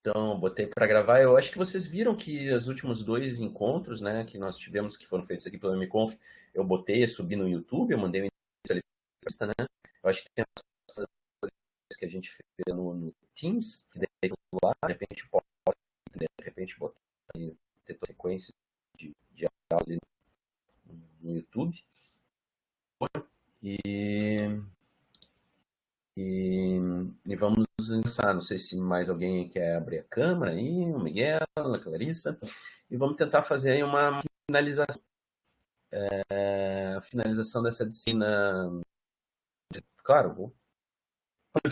Então, botei para gravar. Eu acho que vocês viram que os últimos dois encontros, né, que nós tivemos, que foram feitos aqui pelo MConf, eu botei, subi no YouTube, eu mandei um ali, né? Eu acho que tem as coisas que a gente fez no Teams, que daí lá, de repente, pode, de repente, botar aí, ter sequência de aula ali no YouTube. E, e, e vamos começar. Não sei se mais alguém quer abrir a câmera aí, o Miguel, a Clarissa, e vamos tentar fazer aí uma finalização. A finalização dessa disciplina, claro, vou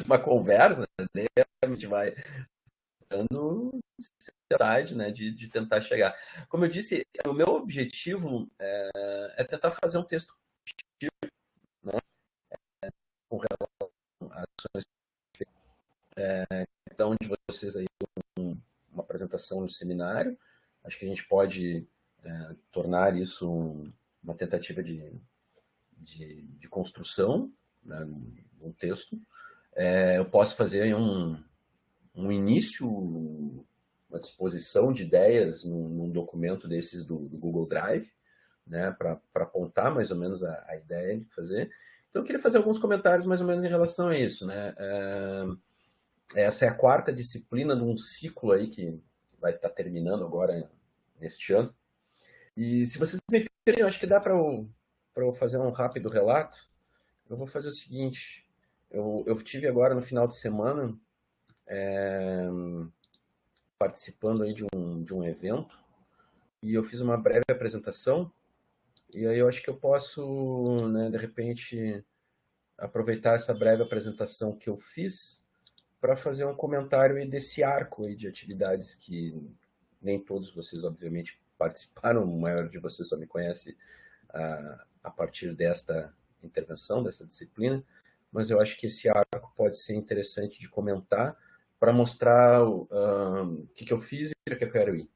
uma conversa, né? A gente vai dando seriedade, né, de tentar chegar. Como eu disse, o meu objetivo é tentar fazer um texto, né, com relação às ações cada um de vocês aí, uma apresentação no seminário. Acho que a gente pode tornar isso uma tentativa de construção, né, um texto. Eu posso fazer um início, uma disposição de ideias num documento desses do Google Drive, né, para apontar mais ou menos a ideia de fazer. Então, eu queria fazer alguns comentários mais ou menos em relação a isso. Né? Essa é a quarta disciplina de um ciclo aí que vai estar terminando agora neste ano. E se vocês me permitem, eu acho que dá para eu fazer um rápido relato. Eu vou fazer o seguinte: eu tive agora no final de semana participando aí de um evento e eu fiz uma breve apresentação. E aí eu acho que eu posso, né, de repente, aproveitar essa breve apresentação que eu fiz para fazer um comentário aí desse arco aí de atividades que nem todos vocês, obviamente, participaram, o maior de vocês só me conhece a partir desta intervenção, dessa disciplina, mas eu acho que esse arco pode ser interessante de comentar para mostrar o que eu fiz e o que eu quero ir,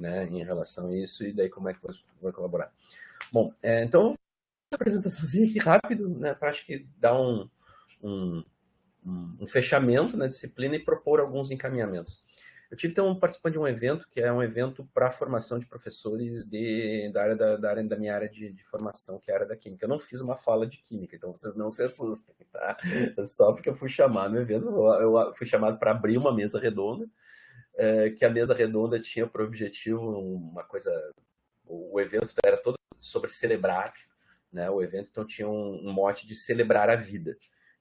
né, em relação a isso, e daí como é que vou colaborar. Bom, então, vou fazer uma apresentaçãozinha aqui rápido, né, para acho que dar um, um fechamento na disciplina e propor alguns encaminhamentos. Eu tive então participando de um evento que é um evento para formação de professores da minha área de formação, que é a área da química. Eu não fiz uma fala de química, então vocês não se assustem, tá? Só porque eu fui chamado no evento, eu fui chamado para abrir uma mesa redonda, que a mesa redonda tinha por objetivo uma coisa. O evento era todo sobre celebrar, né? O evento então tinha um mote de celebrar a vida.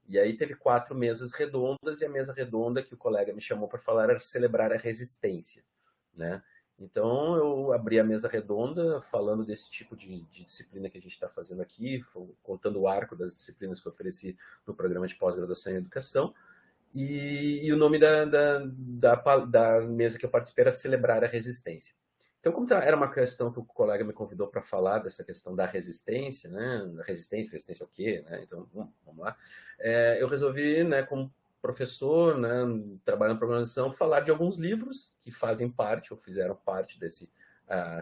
E aí teve 4 mesas redondas, e a mesa redonda que o colega me chamou para falar era celebrar a resistência, né? Então eu abri a mesa redonda falando desse tipo de disciplina que a gente está fazendo aqui, contando o arco das disciplinas que eu ofereci no programa de pós-graduação em educação, e o nome da mesa que eu participei era celebrar a resistência. Então, como era uma questão que o colega me convidou para falar dessa questão da resistência, né? Resistência ao quê? Né? Então, vamos lá. Eu resolvi, né, como professor, né, trabalhando em programação, falar de alguns livros que fazem parte, ou fizeram parte desse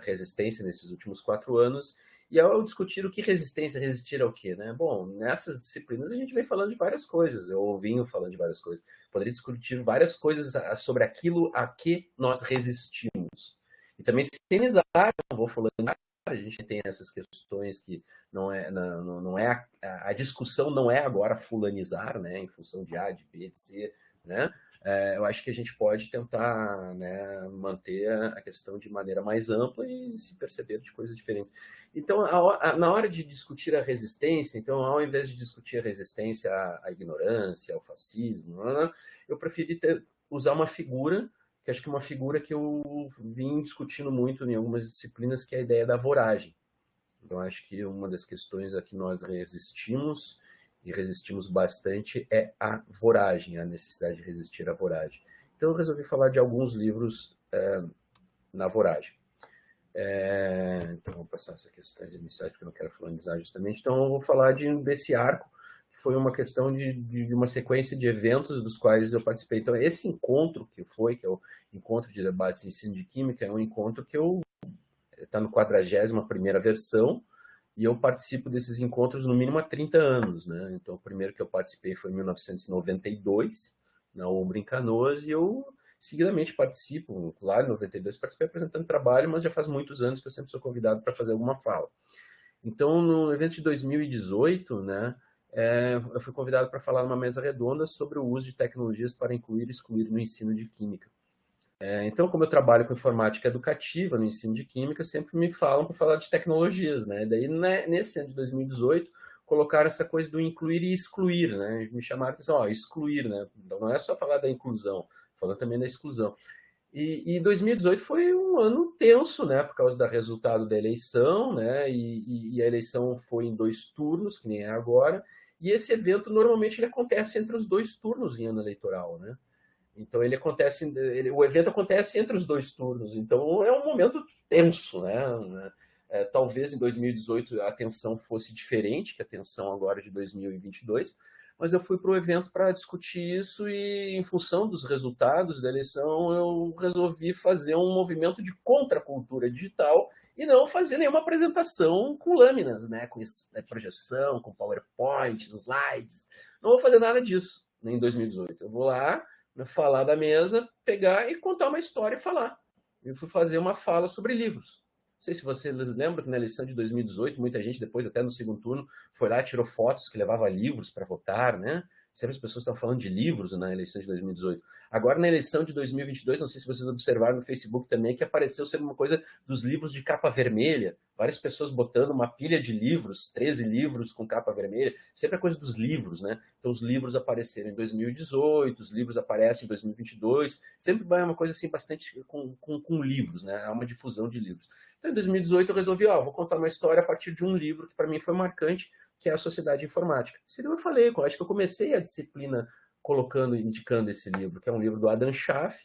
resistência nesses últimos 4 anos. E ao discutir o que resistir ao quê, né? Bom, nessas disciplinas a gente vem falando de várias coisas, eu venho falando de várias coisas. Poderia discutir várias coisas sobre aquilo a que nós resistimos. E também civilizar, não vou falando, a gente tem essas questões que não é a discussão não é agora fulanizar, né, em função de A, de B, de C, né? Eu acho que a gente pode tentar, né, manter a questão de maneira mais ampla e se perceber de coisas diferentes. Então, na hora de discutir a resistência, então, ao invés de discutir a resistência à ignorância, ao fascismo, eu preferi usar uma figura que acho que é uma figura que eu vim discutindo muito em algumas disciplinas, que é a ideia da voragem. Então, acho que uma das questões a que nós resistimos, e resistimos bastante, é a voragem, a necessidade de resistir à voragem. Então, eu resolvi falar de alguns livros na voragem. Então, vou passar essa questão iniciais, porque eu não quero fulanizar justamente. Então, eu vou falar desse arco, que foi uma questão de uma sequência de eventos dos quais eu participei. Então, esse encontro que é o Encontro de Debates em Ensino de Química, é um encontro que está no 41ª versão, e eu participo desses encontros no mínimo há 30 anos. Né? Então, o primeiro que eu participei foi em 1992, na Ombro em Canoas, e eu seguidamente participo, lá em 92 participei apresentando trabalho, mas já faz muitos anos que eu sempre sou convidado para fazer alguma fala. Então, no evento de 2018, né, eu fui convidado para falar numa mesa redonda sobre o uso de tecnologias para incluir e excluir no ensino de química. Então, como eu trabalho com informática educativa no ensino de química, sempre me falam para falar de tecnologias, né? Daí, né, nesse ano de 2018, colocaram essa coisa do incluir e excluir, né? Me chamaram a atenção, ó, excluir, né? Então, não é só falar da inclusão, falando também da exclusão. E 2018 foi um ano tenso, né? Por causa do resultado da eleição, né? E a eleição foi em 2 turnos, que nem é agora. E esse evento, normalmente, ele acontece entre os 2 turnos em ano eleitoral, né? Então ele acontece, o evento acontece entre os 2 turnos, então é um momento tenso, né? Talvez em 2018 a tensão fosse diferente que a tensão agora de 2022, mas eu fui para o evento para discutir isso e, em função dos resultados da eleição, eu resolvi fazer um movimento de contracultura digital e não fazer nenhuma apresentação com lâminas, né? Com projeção, com PowerPoint, slides. Não vou fazer nada disso em 2018. Eu vou lá falar da mesa, pegar e contar uma história e falar. Eu fui fazer uma fala sobre livros. Não sei se vocês lembram que na eleição de 2018, muita gente depois, até no segundo turno, foi lá e tirou fotos que levava livros para votar, né? Sempre as pessoas estão falando de livros na eleição de 2018. Agora, na eleição de 2022, não sei se vocês observaram no Facebook também, que apareceu sempre uma coisa dos livros de capa vermelha. Várias pessoas botando uma pilha de livros, 13 livros com capa vermelha. Sempre a coisa dos livros, né? Então, os livros apareceram em 2018, os livros aparecem em 2022. Sempre vai uma coisa assim, bastante com livros, né? Há uma difusão de livros. Então, em 2018, eu resolvi, vou contar uma história a partir de um livro que para mim foi marcante, que é a Sociedade Informática. Esse livro eu falei, eu acho que eu comecei a disciplina indicando esse livro, que é um livro do Adam Schaff,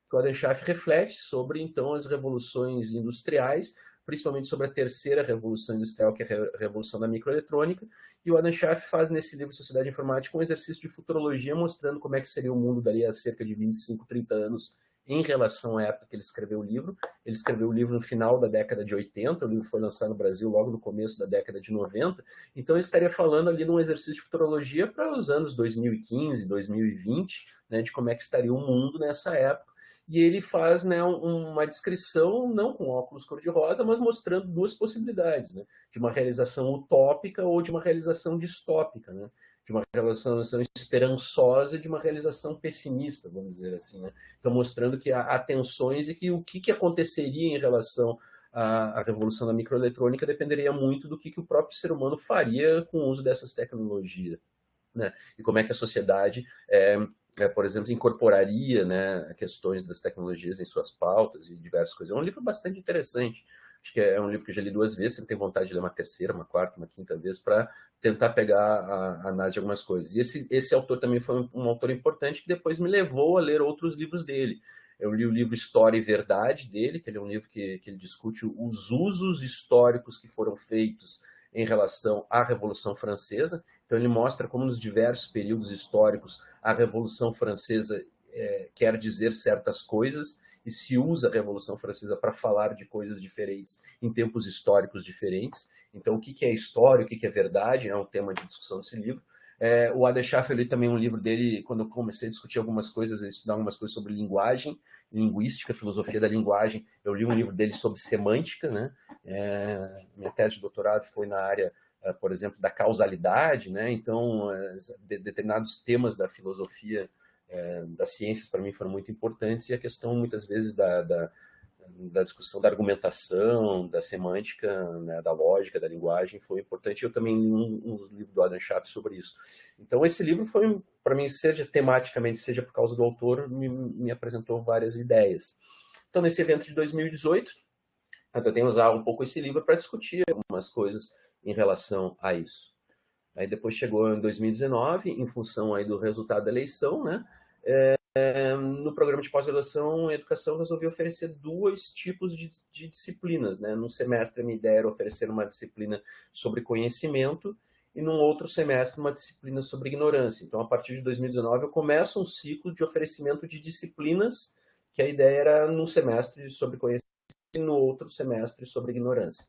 que o Adam Schaff reflete sobre, então, as revoluções industriais, principalmente sobre a terceira revolução industrial, que é a revolução da microeletrônica, e o Adam Schaff faz nesse livro Sociedade Informática um exercício de futurologia mostrando como é que seria o mundo dali a cerca de 25, 30 anos em relação à época que ele escreveu o livro. Ele escreveu o livro no final da década de 80, o livro foi lançado no Brasil logo no começo da década de 90, então ele estaria falando ali de um exercício de futurologia para os anos 2015, 2020, né, de como é que estaria o mundo nessa época. E ele faz, né, uma descrição, não com óculos cor-de-rosa, mas mostrando 2 possibilidades, né, de uma realização utópica ou de uma realização distópica, né, de uma realização esperançosa e de uma realização pessimista, vamos dizer assim, né. Então, mostrando que há tensões e que o que aconteceria em relação à revolução da microeletrônica dependeria muito do que o próprio ser humano faria com o uso dessas tecnologias, né? E como é que a sociedade, por exemplo, incorporaria, né, questões das tecnologias em suas pautas e diversas coisas. É um livro bastante interessante. Acho que é um livro que eu já li 2 vezes, sempre tenho vontade de ler uma terceira, uma quarta, uma quinta vez, para tentar pegar a análise de algumas coisas. E esse autor também foi um autor importante que depois me levou a ler outros livros dele. Eu li o livro História e Verdade dele, que ele é um livro que ele discute os usos históricos que foram feitos em relação à Revolução Francesa. Então ele mostra como nos diversos períodos históricos a Revolução Francesa quer dizer certas coisas e se usa a Revolução Francesa para falar de coisas diferentes em tempos históricos diferentes. Então, o que é história, o que é verdade, é um tema de discussão desse livro. O Adam Schaff, eu li também um livro dele, quando eu comecei a discutir algumas coisas, estudar algumas coisas sobre linguagem, linguística, filosofia da linguagem. Eu li um livro dele sobre semântica, né? Minha tese de doutorado foi na área, por exemplo, da causalidade, né? Então, determinados temas da filosofia, das ciências, para mim, foram muito importantes, e a questão, muitas vezes, da discussão da argumentação, da semântica, né, da lógica, da linguagem, foi importante. Eu também li um livro do Adam Schaff sobre isso. Então, esse livro foi, para mim, seja tematicamente, seja por causa do autor, me apresentou várias ideias. Então, nesse evento de 2018, eu tentei usar um pouco esse livro para discutir algumas coisas em relação a isso. Aí depois chegou em 2019, em função aí do resultado da eleição, né? No programa de pós-graduação em educação, resolvi oferecer 2 tipos de disciplinas, né? Num semestre, a minha ideia era oferecer uma disciplina sobre conhecimento e num outro semestre, uma disciplina sobre ignorância. Então, a partir de 2019, eu começo um ciclo de oferecimento de disciplinas, que a ideia era num semestre sobre conhecimento e no outro semestre sobre ignorância.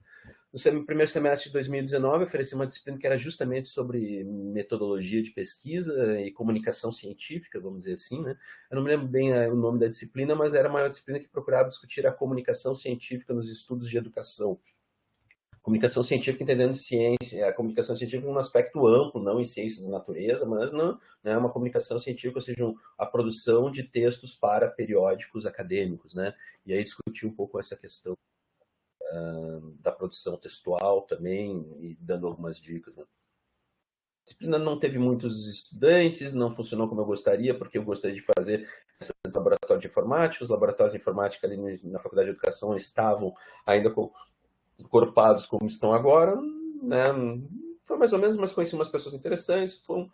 No primeiro semestre de 2019, eu ofereci uma disciplina que era justamente sobre metodologia de pesquisa e comunicação científica, vamos dizer assim, né? Eu não me lembro bem o nome da disciplina, mas era uma disciplina que procurava discutir a comunicação científica nos estudos de educação. Comunicação científica entendendo ciência, a comunicação científica em um aspecto amplo, não em ciências da natureza, mas não, né, uma comunicação científica, ou seja, a produção de textos para periódicos acadêmicos, né? E aí discutir um pouco essa questão da produção textual também, e dando algumas dicas, né? A disciplina não teve muitos estudantes, não funcionou como eu gostaria, porque eu gostaria de fazer esses laboratórios de informática. Os laboratórios de informática ali na Faculdade de Educação estavam ainda encorpados como estão agora, né? Foi mais ou menos, mas conheci umas pessoas interessantes, foi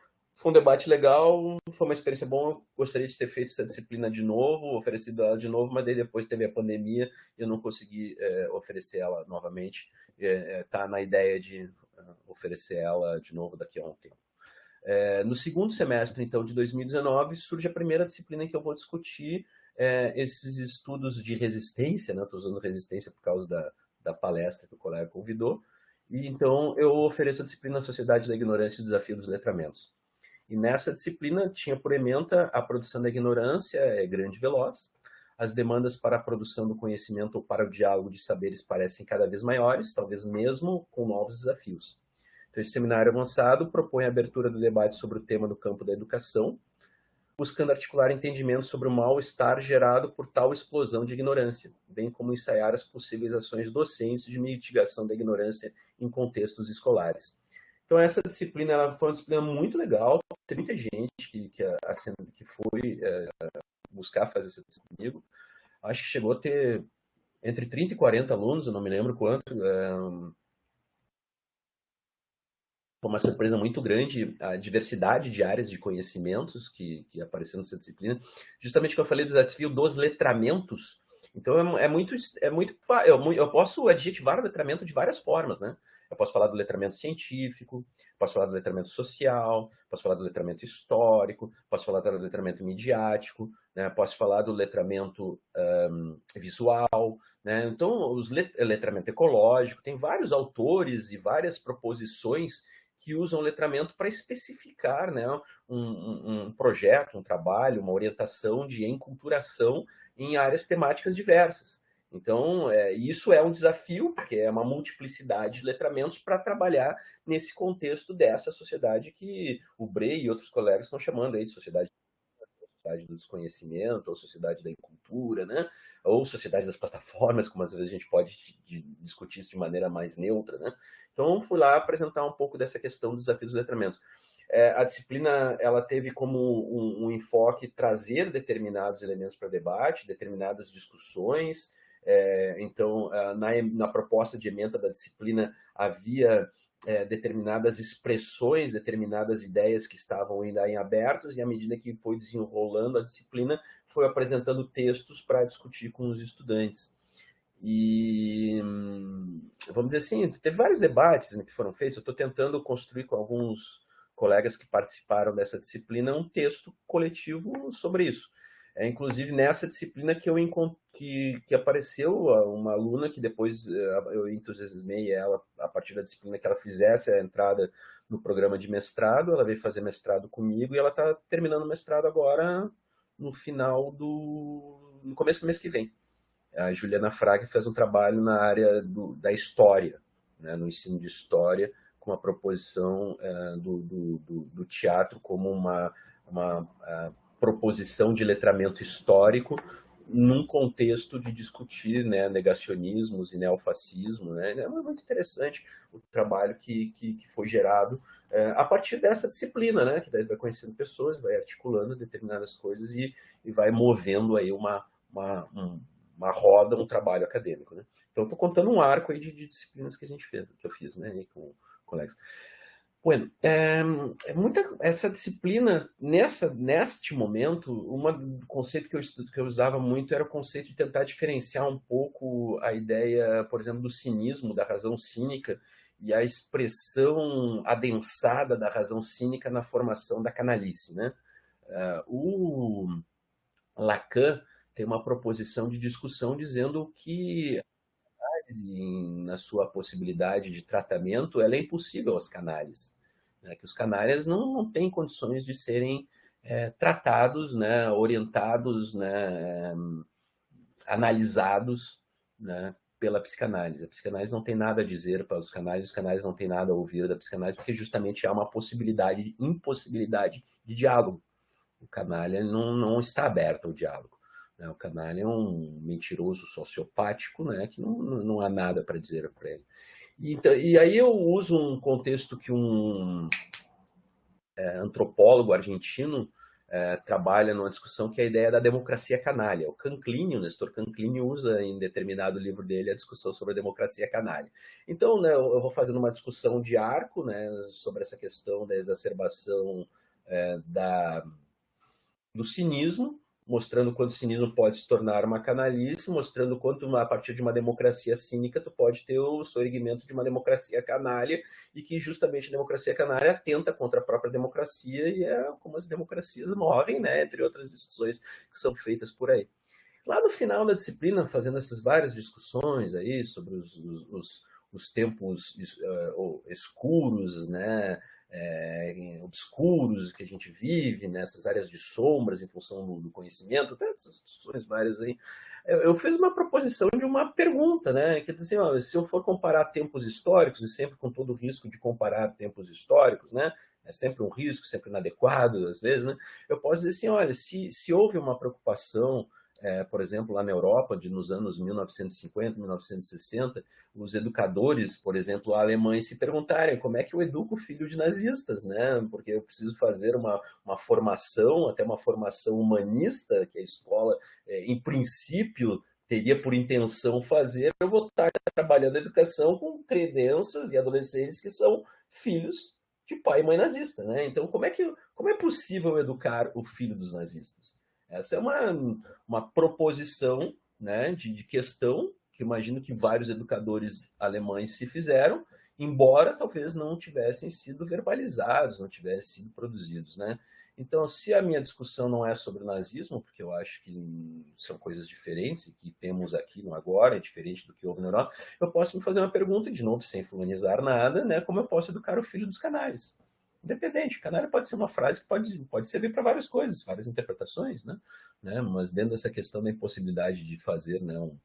um debate legal, foi uma experiência boa. Eu gostaria de ter feito essa disciplina de novo, oferecido ela de novo, mas daí depois teve a pandemia e eu não consegui oferecer ela novamente. Tá na ideia de oferecer ela de novo daqui a um tempo. No segundo semestre, então, de 2019, surge a primeira disciplina em que eu vou discutir esses estudos de resistência, né? Estou usando resistência por causa da palestra que o colega convidou, e então eu ofereço a disciplina Sociedade da Ignorância e Desafio dos Letramentos. E nessa disciplina tinha por ementa a produção da ignorância é grande e veloz, as demandas para a produção do conhecimento ou para o diálogo de saberes parecem cada vez maiores, talvez mesmo com novos desafios. Então, esse seminário avançado propõe a abertura do debate sobre o tema do campo da educação, buscando articular entendimentos sobre o mal-estar gerado por tal explosão de ignorância, bem como ensaiar as possíveis ações docentes de mitigação da ignorância em contextos escolares. Então, essa disciplina ela foi uma disciplina muito legal, tem muita gente que foi buscar fazer essa disciplina comigo. Acho que chegou a ter entre 30 e 40 alunos, eu não me lembro quanto. Foi uma surpresa muito grande a diversidade de áreas de conhecimentos que apareceu nessa disciplina. Justamente que eu falei do desafio dos letramentos. Então eu posso adjetivar o letramento de várias formas, né? Eu posso falar do letramento científico, posso falar do letramento social, posso falar do letramento histórico, posso falar do letramento midiático, né? Posso falar do letramento visual, né? Então, letramento ecológico, tem vários autores e várias proposições que usam letramento para especificar, né, um projeto, um trabalho, uma orientação de enculturação em áreas temáticas diversas. Então, isso é um desafio, porque é uma multiplicidade de letramentos para trabalhar nesse contexto dessa sociedade que o Brey e outros colegas estão chamando aí de sociedade do desconhecimento, ou sociedade da incultura, né? Ou sociedade das plataformas, como às vezes a gente pode discutir isso de maneira mais neutra, né? Então, fui lá apresentar um pouco dessa questão dos desafios dos letramentos. A disciplina ela teve como um enfoque trazer determinados elementos para debate, determinadas discussões. Então, na proposta de ementa da disciplina havia determinadas expressões, determinadas ideias que estavam ainda em abertos, e à medida que foi desenrolando a disciplina, foi apresentando textos para discutir com os estudantes. E, vamos dizer assim, teve vários debates, né, que foram feitos. Eu estou tentando construir com alguns colegas que participaram dessa disciplina um texto coletivo sobre isso. Inclusive nessa disciplina que apareceu uma aluna que depois eu entusiasmei ela a partir da disciplina que ela fizesse a entrada no programa de mestrado. Ela veio fazer mestrado comigo e ela está terminando o mestrado agora no começo do mês que vem. A Juliana Fraga fez um trabalho na área da história, né, no ensino de história, com a proposição do teatro como uma proposição de letramento histórico num contexto de discutir, né, negacionismos e neofascismo, né? É muito interessante o trabalho que foi gerado a partir dessa disciplina, né? Que daí vai conhecendo pessoas, vai articulando determinadas coisas e vai movendo aí uma roda, um trabalho acadêmico, né? Então, estou contando um arco aí de disciplinas que eu fiz, né, com colegas. Bueno, essa disciplina, neste momento, um conceito que eu usava muito era o conceito de tentar diferenciar um pouco a ideia, por exemplo, do cinismo, da razão cínica, e a expressão adensada da razão cínica na formação da canalice, né? O Lacan tem uma proposição de discussão dizendo que na sua possibilidade de tratamento, ela é impossível aos canalhas, né? Que os canalhas não têm condições de serem tratados, né, orientados, né, analisados, né, pela psicanálise. A psicanálise não tem nada a dizer para os canalhas não têm nada a ouvir da psicanálise, porque justamente há uma possibilidade, impossibilidade de diálogo. O canalha não está aberto ao diálogo, né? O canalha é um mentiroso sociopático, né, que não há nada para dizer para ele. E aí eu uso um contexto que um antropólogo argentino trabalha numa discussão que é a ideia da democracia canalha. O Canclini, o Nestor Canclini, usa em determinado livro dele a discussão sobre a democracia canalha. Então, né, eu vou fazendo uma discussão de arco, né, sobre essa questão da exacerbação do cinismo, mostrando quanto o cinismo pode se tornar uma canalice, mostrando quanto a partir de uma democracia cínica tu pode ter o surgimento de uma democracia canalha, e que justamente a democracia canalha atenta contra a própria democracia, e é como as democracias morrem, né, entre outras discussões que são feitas por aí. Lá no final da disciplina, fazendo essas várias discussões aí sobre os tempos escuros, né, obscuros que a gente vive, nessas áreas de sombras em função do conhecimento, até essas discussões várias aí, eu fiz uma proposição de uma pergunta, né, que diz assim, ó, se eu for comparar tempos históricos, e sempre com todo o risco de comparar tempos históricos, né, é sempre um risco, sempre inadequado, às vezes, né, eu posso dizer assim, olha, se houve uma preocupação, por exemplo, lá na Europa, nos anos 1950, 1960, os educadores, por exemplo, alemães, se perguntarem como é que eu educo o filho de nazistas, né? Porque eu preciso fazer uma formação, até uma formação humanista, que a escola, em princípio, teria por intenção fazer. Eu vou estar trabalhando a educação com crianças e adolescentes que são filhos de pai e mãe nazista, né? Então, como é possível educar o filho dos nazistas? Essa é uma proposição, né, de questão que imagino que vários educadores alemães se fizeram, embora talvez não tivessem sido verbalizados, não tivessem sido produzidos, né? Então, se a minha discussão não é sobre o nazismo, porque eu acho que são coisas diferentes e que temos aqui no agora, é diferente do que houve na Europa, eu posso me fazer uma pergunta, de novo, sem fulanizar nada, né? Como eu posso educar o filho dos canalhas? Independente, canalha pode ser uma frase que pode servir para várias coisas, várias interpretações, né? Mas dentro dessa questão da impossibilidade de fazer, né, um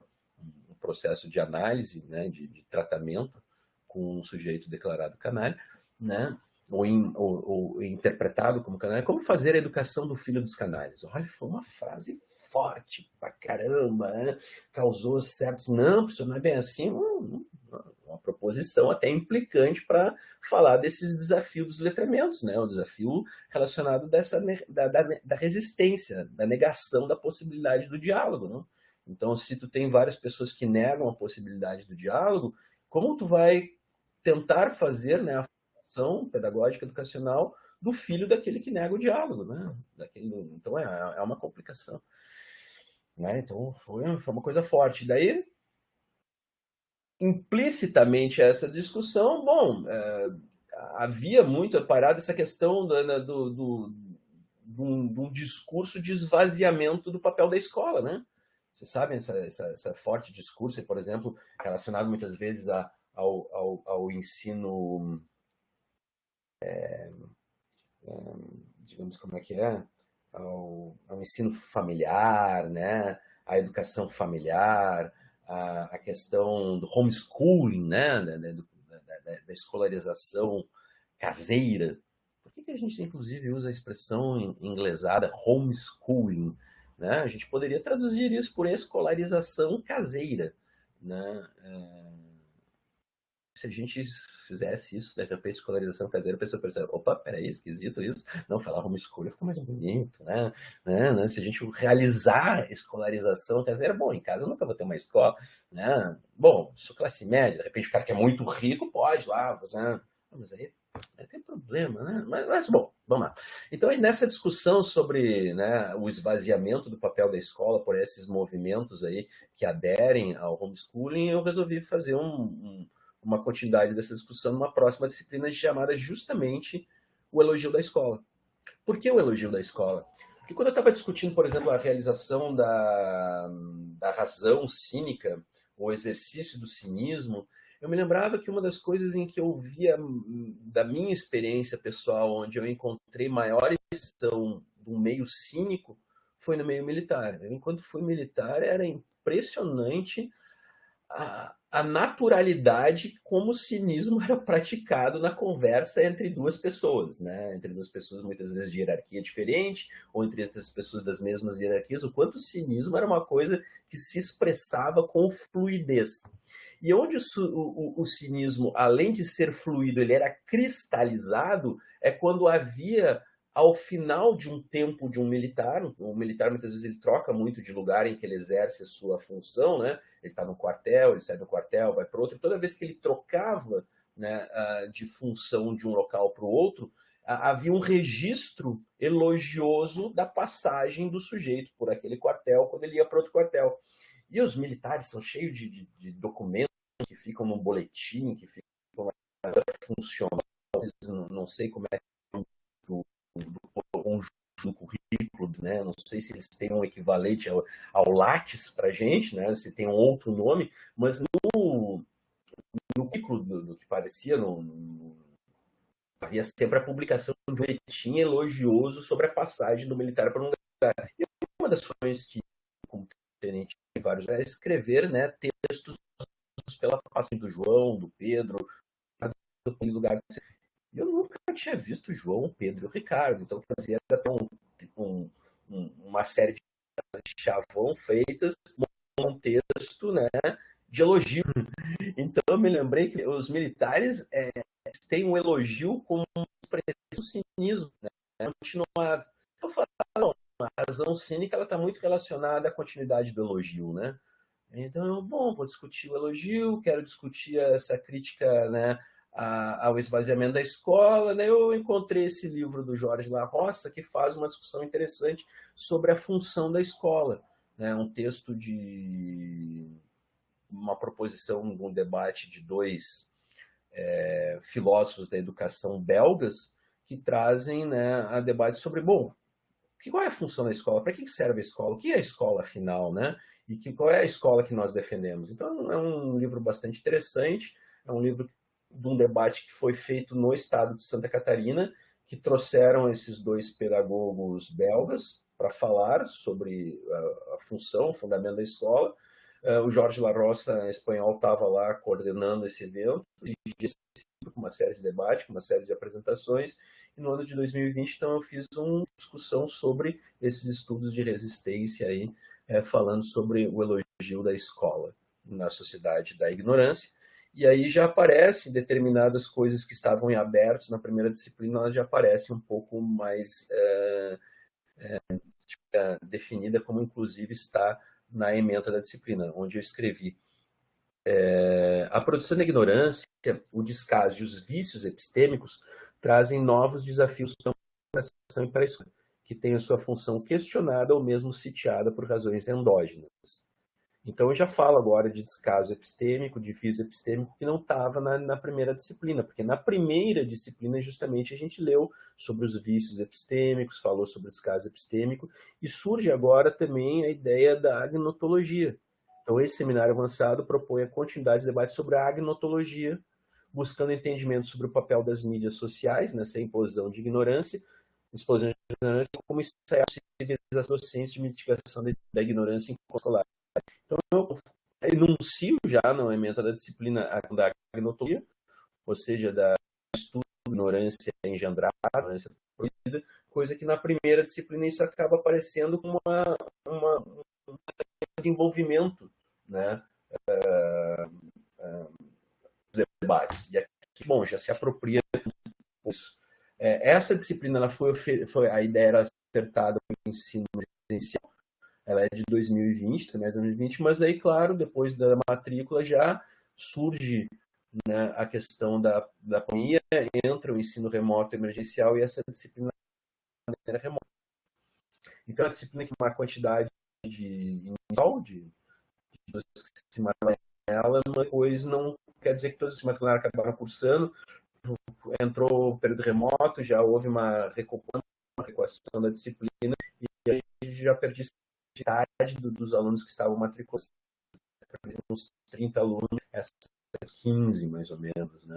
processo de análise, né, de tratamento com um sujeito declarado canalha, né, ou interpretado como canalha, como fazer a educação do filho dos canalhas? Olha, foi uma frase forte pra caramba, né? Causou certos... Não, professor, não é bem assim. Uma proposição até implicante para falar desses desafios dos letramentos, né? O desafio relacionado da resistência, da negação da possibilidade do diálogo, né? Então, se tu tem várias pessoas que negam a possibilidade do diálogo, como tu vai tentar fazer, né, a formação pedagógica educacional do filho daquele que nega o diálogo, né? Então, é uma complicação, né? Então, foi uma coisa forte. Daí, implicitamente a essa discussão, bom, havia muito parado essa questão de um discurso de esvaziamento do papel da escola, né? Vocês sabem, essa forte discurso, por exemplo, relacionado muitas vezes ao ensino, digamos, como é que é? Ao ensino familiar, né? A educação familiar, a questão do homeschooling, né? Da escolarização caseira. Por que a gente, inclusive, usa a expressão inglesada homeschooling? Né? A gente poderia traduzir isso por escolarização caseira. Né? Se a gente fizesse isso, de repente, escolarização caseira, a pessoa pensa, opa, peraí, esquisito isso. Não, falar homeschooling fica mais bonito, né? Se a gente realizar escolarização caseira, bom, em casa eu nunca vou ter uma escola, né? Bom, sou classe média, de repente o cara que é muito rico pode lá, mas aí tem problema, né? Mas bom, vamos lá. Então, nessa discussão sobre, né, o esvaziamento do papel da escola por esses movimentos aí que aderem ao homeschooling, eu resolvi fazer uma continuidade dessa discussão numa próxima disciplina chamada justamente o elogio da escola. Por que o elogio da escola? Porque quando eu estava discutindo, por exemplo, a realização da razão cínica o exercício do cinismo, eu me lembrava que uma das coisas em que eu via da minha experiência pessoal, onde eu encontrei maior expressão do meio cínico, foi no meio militar. Eu, enquanto fui militar, era impressionante a naturalidade como o cinismo era praticado na conversa entre duas pessoas, né? Entre duas pessoas muitas vezes de hierarquia diferente, ou entre as pessoas das mesmas hierarquias, o quanto o cinismo era uma coisa que se expressava com fluidez. E onde o cinismo, além de ser fluido, ele era cristalizado, é quando havia ao final de um tempo de um militar, o militar muitas vezes ele troca muito de lugar em que ele exerce a sua função, né? Ele está no quartel, ele sai do quartel, vai para outro. Toda vez que ele trocava, né, de função de um local para o outro, havia um registro elogioso da passagem do sujeito por aquele quartel quando ele ia para outro quartel. E os militares são cheios de documentos que ficam num boletim, que ficam funcionais, não sei como é do currículo, né? Não sei se eles têm um equivalente ao Lattes para a gente, né? Se tem um outro nome, mas no currículo do que parecia, havia sempre a publicação de um boletim elogioso sobre a passagem do militar para um lugar. E uma das formas que, como tenente em vários lugares, escrever, né, textos pela passagem do João, do Pedro, do lugar. Eu nunca tinha visto João, Pedro e o Ricardo, então quer dizer, era uma série de chavão feitas num contexto, né, de elogio. Então eu me lembrei que os militares têm um elogio como uma expressão do cinismo, né, continuado. Eu falo, não, a razão cínica está muito relacionada à continuidade do elogio, né? Então, bom, vou discutir o elogio, quero discutir essa crítica, né, ao esvaziamento da escola. Né? Eu encontrei esse livro do Jorge La Roça, que faz uma discussão interessante sobre a função da escola. Né? Um texto de uma proposição, um debate de dois filósofos da educação belgas, que trazem, né, a debate sobre, bom, qual é a função da escola? Para que serve a escola? O que é a escola, afinal, né? E qual é a escola que nós defendemos? Então, é um livro bastante interessante, é um livro de um debate que foi feito no estado de Santa Catarina, que trouxeram esses dois pedagogos belgas para falar sobre a função, o fundamento da escola. O Jorge La Roça, espanhol, estava lá coordenando esse evento, com uma série de debates, com uma série de apresentações, e no ano de 2020, então, eu fiz uma discussão sobre esses estudos de resistência aí, falando sobre o elogio da escola na sociedade da ignorância. E aí já aparecem determinadas coisas que estavam em abertos na primeira disciplina, elas já aparecem um pouco mais definida, como inclusive está na ementa da disciplina, onde eu escrevi a produção da ignorância, o descaso e os vícios epistêmicos trazem novos desafios para a educação e para a escola, que tem a sua função questionada ou mesmo sitiada por razões endógenas. Então eu já falo agora de descaso epistêmico, de vício epistêmico, que não estava na primeira disciplina, porque na primeira disciplina justamente a gente leu sobre os vícios epistêmicos, falou sobre o descaso epistêmico, e surge agora também a ideia da agnotologia. Então esse seminário avançado propõe a continuidade de debate sobre a agnotologia, buscando entendimento sobre o papel das mídias sociais nessa imposição de ignorância, como ensaiar as docentes de mitigação da ignorância em escolar. Então, eu enuncio já na ementa da disciplina da agnotologia, ou seja, da estudo da ignorância engendrada, ignorância proibida, coisa que na primeira disciplina isso acaba aparecendo como um desenvolvimento, né, dos debates. E aqui, bom, já se apropria disso. Essa disciplina, ela foi a ideia era acertada com o ensino residencial. Ela é de 2020, semestre de 2020, mas aí, claro, depois da matrícula já surge, né, a questão da pandemia, entra o ensino remoto emergencial e essa disciplina era remota. Então, a disciplina que tem uma quantidade inicial de pessoas que se matricularam nela, mas depois não quer dizer que todas se matricularam acabaram cursando, entrou o período remoto, já houve uma recuação da disciplina e aí já perdi metade dos alunos que estavam matriculados uns 30 alunos, essa 15 mais ou menos, né?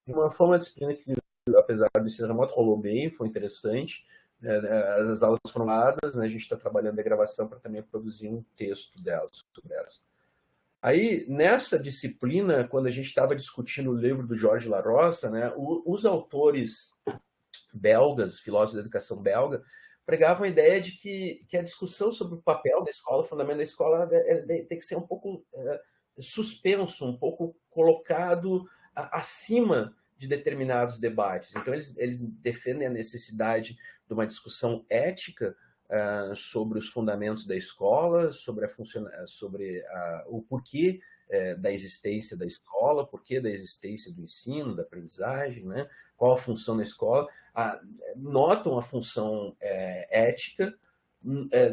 Uma forma de disciplina que, apesar do ensino remoto, rolou bem, foi interessante. As aulas foram dadas, né? A gente está trabalhando a gravação para também produzir um texto delas, sobre elas. Aí, nessa disciplina, quando a gente estava discutindo o livro do Jorge Larossa, né, os autores belgas, filósofos da educação belga, pregavam a ideia de que a discussão sobre o papel da escola, o fundamento da escola, tem que ser um pouco suspenso, um pouco colocado acima de determinados debates. Então, eles defendem a necessidade de uma discussão ética sobre os fundamentos da escola, sobre o porquê da existência da escola, porquê da existência do ensino, da aprendizagem, né? Qual a função da escola. Notam a função ética,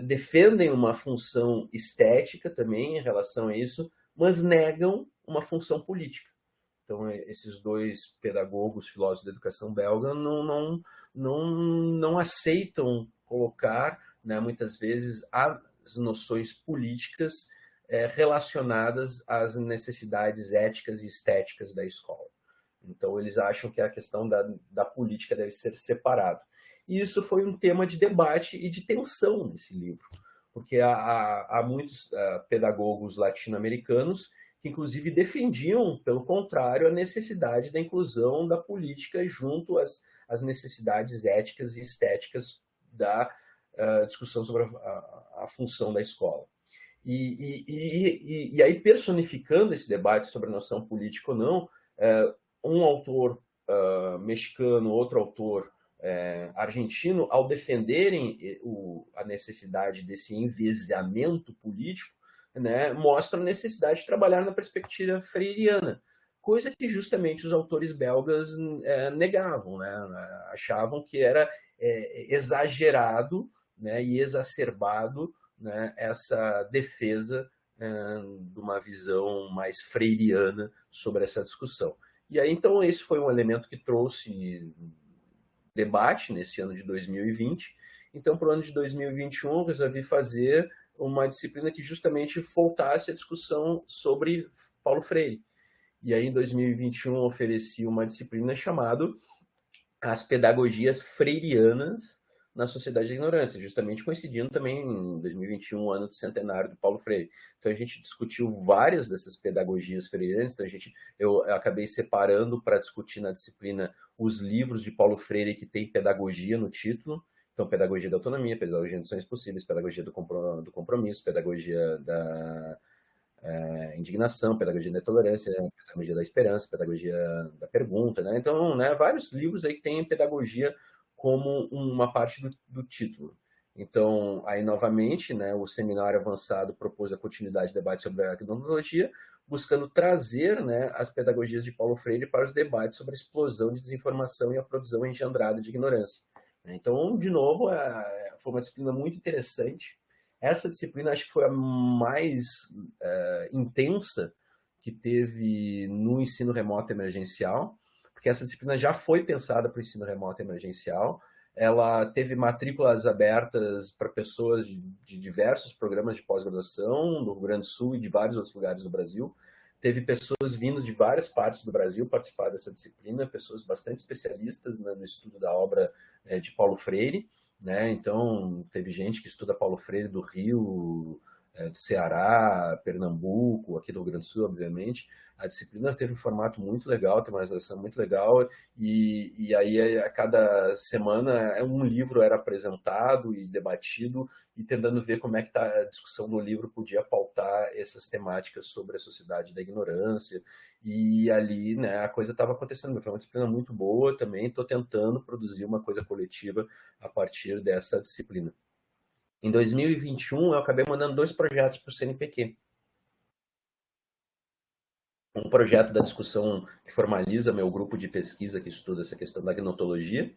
defendem uma função estética também em relação a isso, mas negam uma função política. Então, esses dois pedagogos, filósofos da educação belga, não aceitam colocar, né, muitas vezes, as noções políticas relacionadas às necessidades éticas e estéticas da escola. Então, eles acham que a questão da política deve ser separado. E isso foi um tema de debate e de tensão nesse livro, porque há muitos pedagogos latino-americanos que, inclusive, defendiam, pelo contrário, a necessidade da inclusão da política junto às necessidades éticas e estéticas da discussão sobre a função da escola. E aí, personificando esse debate sobre a noção política ou não, um autor mexicano, outro autor argentino, ao defenderem a necessidade desse enviesamento político, né, mostram a necessidade de trabalhar na perspectiva freiriana, coisa que justamente os autores belgas negavam, né, achavam que era exagerado, né, e exacerbado, né, essa defesa de uma visão mais freiriana sobre essa discussão. E aí, então, esse foi um elemento que trouxe debate nesse ano de 2020. Então, para o ano de 2021, resolvi fazer uma disciplina que justamente voltasse a discussão sobre Paulo Freire. E aí, em 2021, ofereci uma disciplina chamada As Pedagogias Freirianas na Sociedade da Ignorância, justamente coincidindo também em 2021, ano do centenário do Paulo Freire. Então a gente discutiu várias dessas pedagogias freirianas, então eu acabei separando para discutir na disciplina os livros de Paulo Freire que tem pedagogia no título, então pedagogia da autonomia, pedagogia de sonhos possíveis, pedagogia do compromisso, pedagogia da indignação, pedagogia da intolerância, pedagogia da esperança, pedagogia da pergunta, né? Então, né, vários livros aí que têm pedagogia como uma parte do título. Então, aí novamente, né, o seminário avançado propôs a continuidade do debate sobre a gnomonologia, buscando trazer, né, as pedagogias de Paulo Freire para os debates sobre a explosão de desinformação e a produção engendrada de ignorância. Então, de novo, foi uma disciplina muito interessante. Essa disciplina acho que foi a mais intensa que teve no ensino remoto emergencial, porque essa disciplina já foi pensada para o ensino remoto emergencial. Ela teve matrículas abertas para pessoas de diversos programas de pós-graduação no Rio Grande do Sul e de vários outros lugares do Brasil. Teve pessoas vindo de várias partes do Brasil participar dessa disciplina, pessoas bastante especialistas no estudo da obra de Paulo Freire, né? Então, teve gente que estuda Paulo Freire do Rio, de Ceará, Pernambuco, aqui do Rio Grande do Sul, obviamente. A disciplina teve um formato muito legal, tem uma legislação muito legal, e aí a cada semana um livro era apresentado e debatido, e tentando ver como é que a discussão do livro podia pautar essas temáticas sobre a sociedade da ignorância, e ali, né, a coisa estava acontecendo. Foi uma disciplina muito boa também, estou tentando produzir uma coisa coletiva a partir dessa disciplina. Em 2021, eu acabei mandando 2 projetos para o CNPq. Um projeto da discussão que formaliza meu grupo de pesquisa que estuda essa questão da gnotologia.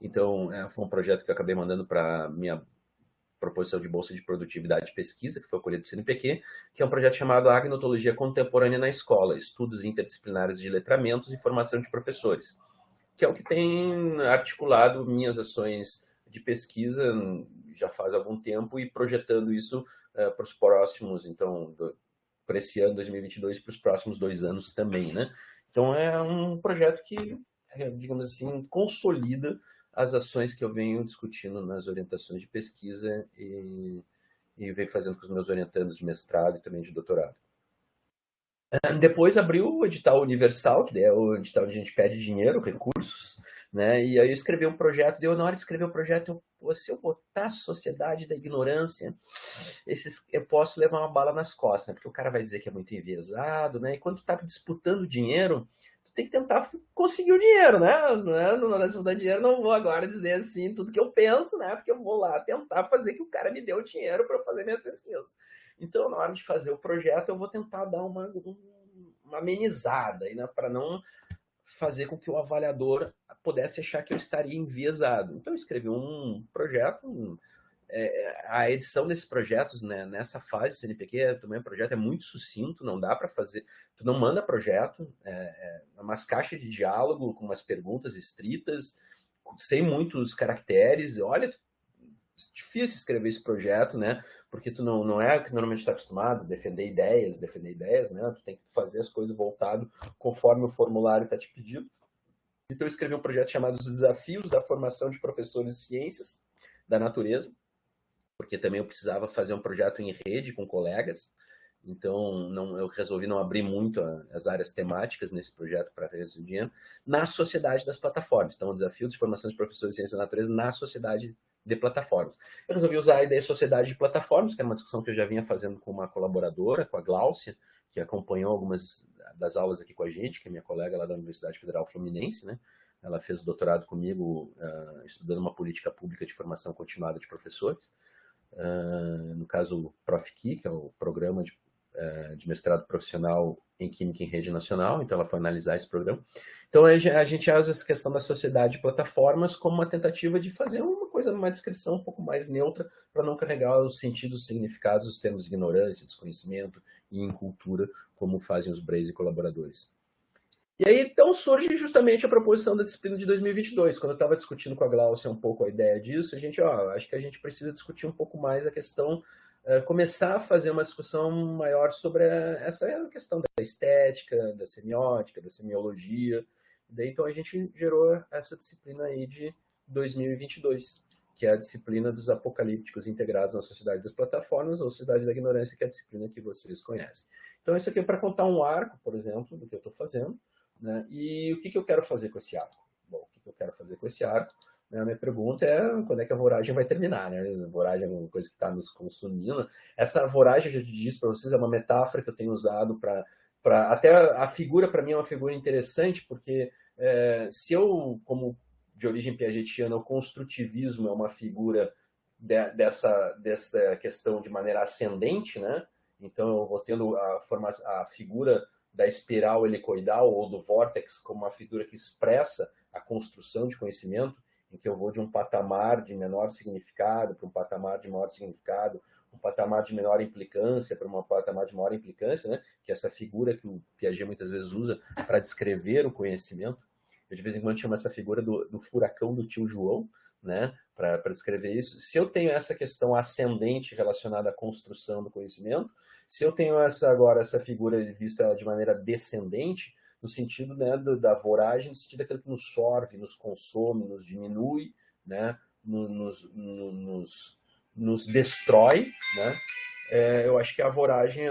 Então, foi um projeto que eu acabei mandando para minha proposição de bolsa de produtividade e pesquisa, que foi acolhido do CNPq, que é um projeto chamado Agnotologia Contemporânea na Escola, Estudos Interdisciplinares de Letramentos e Formação de Professores, que é o que tem articulado minhas ações de pesquisa já faz algum tempo e projetando isso para os próximos, então, para esse ano 2022 e para os próximos 2 anos também, né? Então é um projeto que, digamos assim, consolida as ações que eu venho discutindo nas orientações de pesquisa e venho fazendo com os meus orientandos de mestrado e também de doutorado. Depois abriu o edital universal, que é o edital onde a gente pede dinheiro, recursos, né? E aí eu escrevi um projeto, na hora de escrever o projeto, se eu botar a sociedade da ignorância, eu posso levar uma bala nas costas, né? Porque o cara vai dizer que é muito enviesado, né? E quando tu tá disputando dinheiro, tu tem que tentar conseguir o dinheiro, né? Na disputa de dinheiro, não vou agora dizer assim tudo que eu penso, né? Porque eu vou lá tentar fazer que o cara me dê o dinheiro para eu fazer minha pesquisa. Então, na hora de fazer o projeto, eu vou tentar dar uma amenizada, né, para não fazer com que o avaliador pudesse achar que eu estaria enviesado. Então, eu escrevi um projeto. A edição desses projetos, né, nessa fase CNPq, também o projeto é muito sucinto, não dá para fazer. Tu não manda projeto, umas caixas de diálogo com umas perguntas estritas, sem muitos caracteres. Olha, difícil escrever esse projeto, né? Porque tu não é o que normalmente está acostumado, defender ideias, né? Tu tem que fazer as coisas voltado conforme o formulário está te pedindo. Então eu escrevi um projeto chamado Os Desafios da Formação de Professores de Ciências da Natureza, porque também eu precisava fazer um projeto em rede com colegas. Então, eu resolvi não abrir muito as áreas temáticas nesse projeto para reduzir o dinheiro, na sociedade das plataformas. Então, o desafio de formação de professores de ciência da natureza na sociedade de plataformas. Eu resolvi usar a ideia de sociedade de plataformas, que era uma discussão que eu já vinha fazendo com uma colaboradora, com a Gláucia, que acompanhou algumas das aulas aqui com a gente, que é minha colega lá da Universidade Federal Fluminense, né? Ela fez o doutorado comigo, estudando uma política pública de formação continuada de professores. No caso, o ProfKi, que é o programa de mestrado profissional em Química em Rede Nacional, então ela foi analisar esse programa. Então a gente usa essa questão da sociedade de plataformas como uma tentativa de fazer uma coisa, uma descrição um pouco mais neutra, para não carregar os sentidos, os significados, os termos de ignorância, desconhecimento e incultura, como fazem os Braze e colaboradores. E aí, então, surge justamente a proposição da disciplina de 2022. Quando eu estava discutindo com a Gláucia um pouco a ideia disso, acho que a gente precisa discutir um pouco mais a questão, começar a fazer uma discussão maior sobre essa questão da estética, da semiótica, da semiologia. Daí, então, a gente gerou essa disciplina aí de 2022, que é a disciplina dos apocalípticos integrados na sociedade das plataformas, ou sociedade da ignorância, que é a disciplina que vocês conhecem. Então, isso aqui é para contar um arco, por exemplo, do que eu estou fazendo. Né? E o que eu quero fazer com esse arco? Bom, o que eu quero fazer com esse arco? Né? A minha pergunta é quando é que a voragem vai terminar? Né? A voragem é uma coisa que está nos consumindo. Essa voragem, eu já disse para vocês, é uma metáfora que eu tenho usado para... Até a figura, para mim, é uma figura interessante, porque se eu, como de origem piagetiana, o construtivismo é uma figura dessa questão de maneira ascendente, né? Então eu vou tendo a figura da espiral helicoidal ou do vórtex como uma figura que expressa a construção de conhecimento, em que eu vou de um patamar de menor significado para um patamar de maior significado, um patamar de menor implicância para um patamar de maior implicância, né? Que é essa figura que o Piaget muitas vezes usa para descrever o conhecimento. Eu de vez em quando chamo essa figura do furacão do tio João, né? Para descrever isso. Se eu tenho essa questão ascendente relacionada à construção do conhecimento, se eu tenho essa figura vista de maneira descendente, no sentido, né, da voragem, no sentido daquilo que nos sorve, nos consome, nos diminui, né, nos destrói, né? Eu acho que a voragem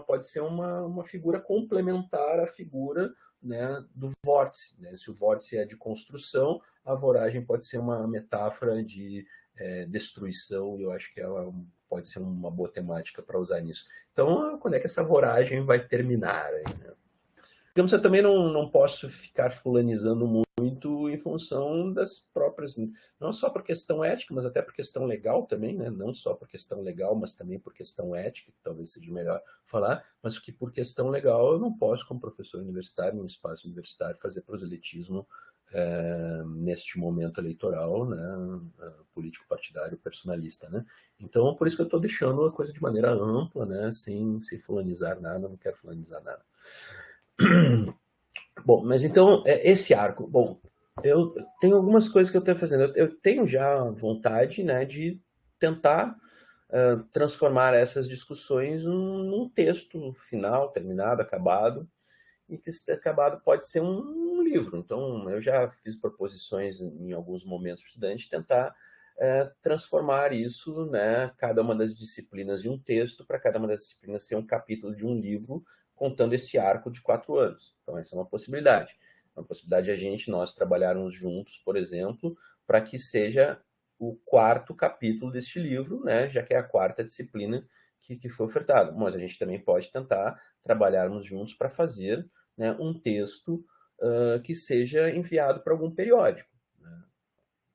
pode ser uma figura complementar à figura, né, do vórtice. Né? Se o vórtice é de construção, a voragem pode ser uma metáfora de destruição, e eu acho que ela pode ser uma boa temática para usar nisso. Então, quando é que essa voragem vai terminar? Né? Digamos, eu também não posso ficar fulanizando muito em função das próprias, não só por questão ética, mas até por questão legal também, né? Não só por questão legal, mas também por questão ética, que talvez seja melhor falar, mas que por questão legal eu não posso, como professor universitário, num espaço universitário, fazer proselitismo neste momento eleitoral, né, político partidário personalista, né? Então, por isso que eu estou deixando a coisa de maneira ampla, né, sem fulanizar nada, não quero fulanizar nada. Bom, mas então, esse arco, bom, eu tenho algumas coisas que eu estou fazendo. Eu tenho já vontade, né, de tentar transformar essas discussões num texto final, terminado, acabado, e que esse acabado pode ser um livro. Então, eu já fiz proposições em alguns momentos para o estudante tentar transformar isso, né, cada uma das disciplinas em um texto, para cada uma das disciplinas ser um capítulo de um livro, contando esse arco de 4 anos. Então, essa é uma possibilidade. Uma possibilidade de nós trabalharmos juntos, por exemplo, para que seja o quarto capítulo deste livro, né, já que é a quarta disciplina que foi ofertada. Mas a gente também pode tentar trabalharmos juntos para fazer, né, um texto que seja enviado para algum periódico, né,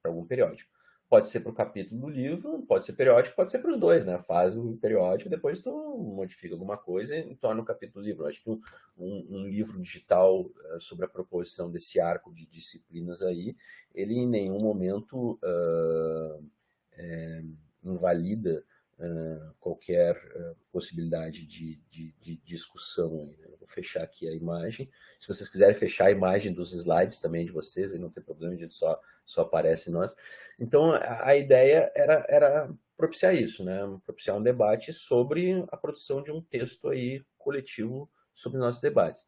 para algum periódico. Pode ser para o capítulo do livro, pode ser periódico, pode ser para os dois, né? Faz o periódico, depois tu modifica alguma coisa e torna o capítulo do livro. Eu acho que um livro digital sobre a proposição desse arco de disciplinas aí, ele em nenhum momento invalida qualquer possibilidade de discussão. Aí, né? Eu vou fechar aqui a imagem. Se vocês quiserem fechar a imagem dos slides também de vocês, aí não tem problema, a gente só aparece nós. Então, a ideia era propiciar isso, né? Propiciar um debate sobre a produção de um texto aí coletivo sobre nossos debates.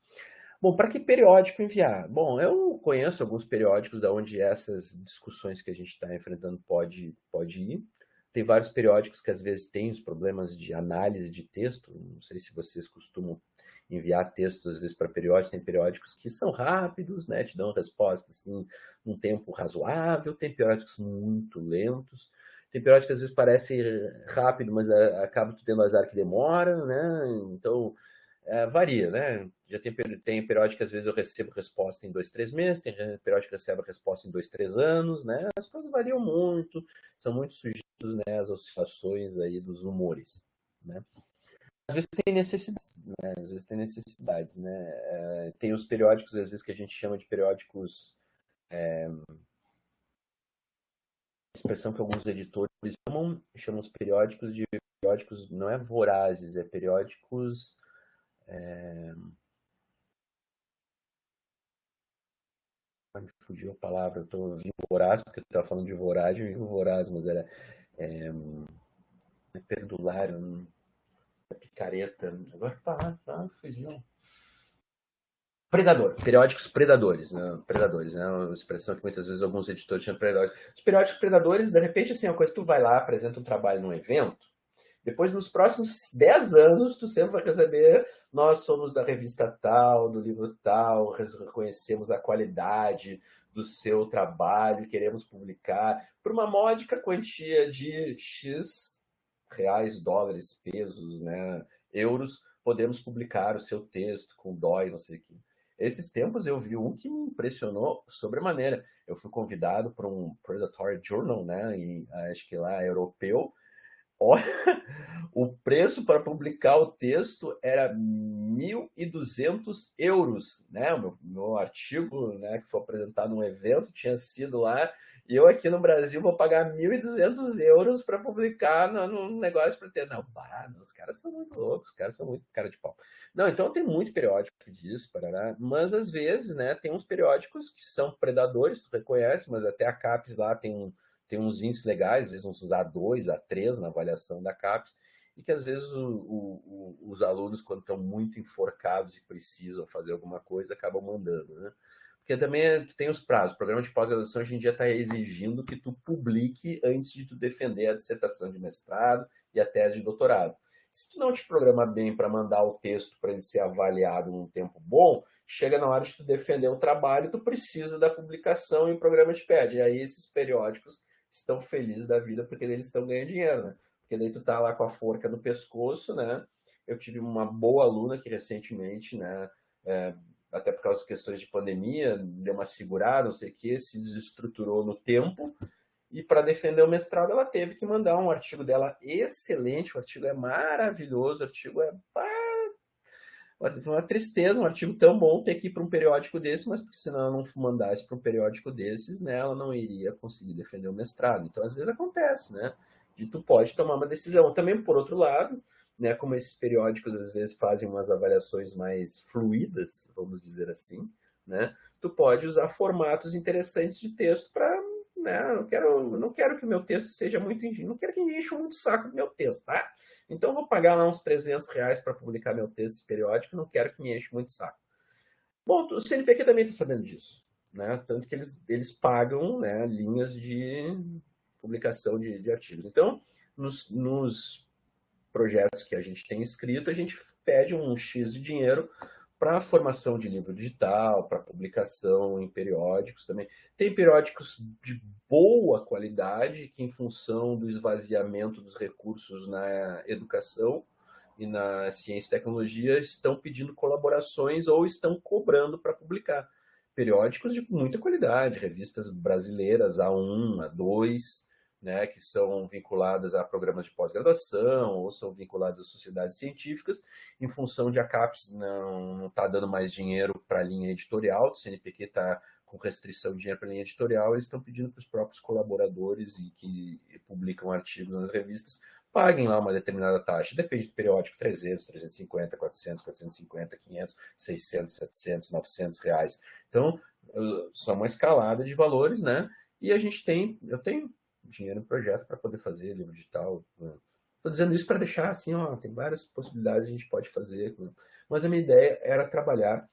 Bom, para que periódico enviar? Bom, eu conheço alguns periódicos da onde essas discussões que a gente está enfrentando pode ir. Tem vários periódicos que às vezes têm os problemas de análise de texto. Não sei se vocês costumam enviar textos às vezes para periódicos. Tem periódicos que são rápidos, né? Te dão respostas assim num tempo razoável. Tem periódicos muito lentos. Tem periódicos que às vezes parece rápido, mas acaba tendo azar que demora, né? Então varia, né? Já tem periódico que às vezes eu recebo resposta em 2, 3 meses, tem periódico que recebo resposta em 2, 3 anos, né? As coisas variam muito, são muito sujeitos, né, às oscilações aí dos humores, né? Às vezes tem necessidades, né? Às vezes tem necessidades, né? Tem os periódicos, às vezes, que a gente chama de periódicos, expressão que alguns editores chamam os periódicos de periódicos, não é vorazes, é periódicos. Me fugiu a palavra, eu estou ouvindo voraz, porque eu estava falando de voragem e o voraz, mas era é, perdulário, é picareta. Agora a palavra fugiu. Predador, periódicos predadores, né? Predadores, né? Uma expressão que muitas vezes alguns editores chamam de predadores. Os periódicos predadores, de repente, assim, é uma coisa, tu vai lá, apresenta um trabalho num evento, depois, nos próximos 10 anos, tu sempre vai receber, nós somos da revista tal, do livro tal, reconhecemos a qualidade do seu trabalho, queremos publicar por uma módica quantia de X reais, dólares, pesos, né, euros, podemos publicar o seu texto com dó e não sei o quê. Esses tempos eu vi um que me impressionou sobremaneira. Eu fui convidado para um Predatory Journal, né, e acho que lá europeu. Olha, o preço para publicar o texto era 1.200 euros, né? O meu artigo, né, que foi apresentado num evento, tinha sido lá, e eu aqui no Brasil vou pagar 1.200 euros para publicar num negócio para ter. Não, os caras são muito loucos, os caras são muito cara de pau. Não, então tem muito periódico disso, parará, mas às vezes, né, tem uns periódicos que são predadores, tu reconhece, mas até a CAPES lá tem uns índices legais, às vezes uns A2, A3 na avaliação da CAPES, e que às vezes os alunos, quando estão muito enforcados e precisam fazer alguma coisa, acabam mandando, né? Porque também tu tem os prazos. O programa de pós-graduação hoje em dia está exigindo que tu publique antes de tu defender a dissertação de mestrado e a tese de doutorado. Se tu não te programar bem para mandar o texto para ele ser avaliado num tempo bom, chega na hora de tu defender o trabalho, tu precisa da publicação e o programa te pede. E aí esses periódicos estão felizes da vida porque eles estão ganhando dinheiro, né? Porque daí tu tá lá com a forca no pescoço, né? Eu tive uma boa aluna que recentemente, né, até por causa das questões de pandemia, deu uma segurada, não sei o que, se desestruturou no tempo, e para defender o mestrado ela teve que mandar um artigo dela excelente, o artigo é maravilhoso, o artigo é uma tristeza, um artigo tão bom ter que ir para um periódico desse, mas porque senão ela não mandasse para um periódico desses, né, ela não iria conseguir defender o mestrado. Então, às vezes acontece, né, de tu pode tomar uma decisão. Também, por outro lado, né, como esses periódicos às vezes fazem umas avaliações mais fluídas, vamos dizer assim, né, tu pode usar formatos interessantes de texto para né, não quero que o meu texto seja muito, não quero que me encha muito o saco do meu texto, tá? Então eu vou pagar lá uns R$ 300 para publicar meu texto periódico, não quero que me enche muito o saco. Bom, o CNPq também está sabendo disso, né? Tanto que eles pagam, né, linhas de publicação de artigos. Então, nos projetos que a gente tem escrito, a gente pede um X de dinheiro para a formação de livro digital, para publicação em periódicos também. Tem periódicos de boa qualidade que, em função do esvaziamento dos recursos na educação e na ciência e tecnologia, estão pedindo colaborações ou estão cobrando para publicar. Periódicos de muita qualidade, revistas brasileiras A1, A2, né, que são vinculadas a programas de pós-graduação ou são vinculadas a sociedades científicas, em função de a CAPES não está dando mais dinheiro para a linha editorial, o CNPq está com restrição de dinheiro para a linha editorial, eles estão pedindo para os próprios colaboradores e que publicam artigos nas revistas paguem lá uma determinada taxa, depende do periódico, 300, 350, 400, 450, 500, 600, 700, 900 reais. Então, só uma escalada de valores, né? E eu tenho dinheiro no projeto para poder fazer livro digital. Estou dizendo isso para deixar assim, ó, tem várias possibilidades que a gente pode fazer. Mas a minha ideia era trabalhar,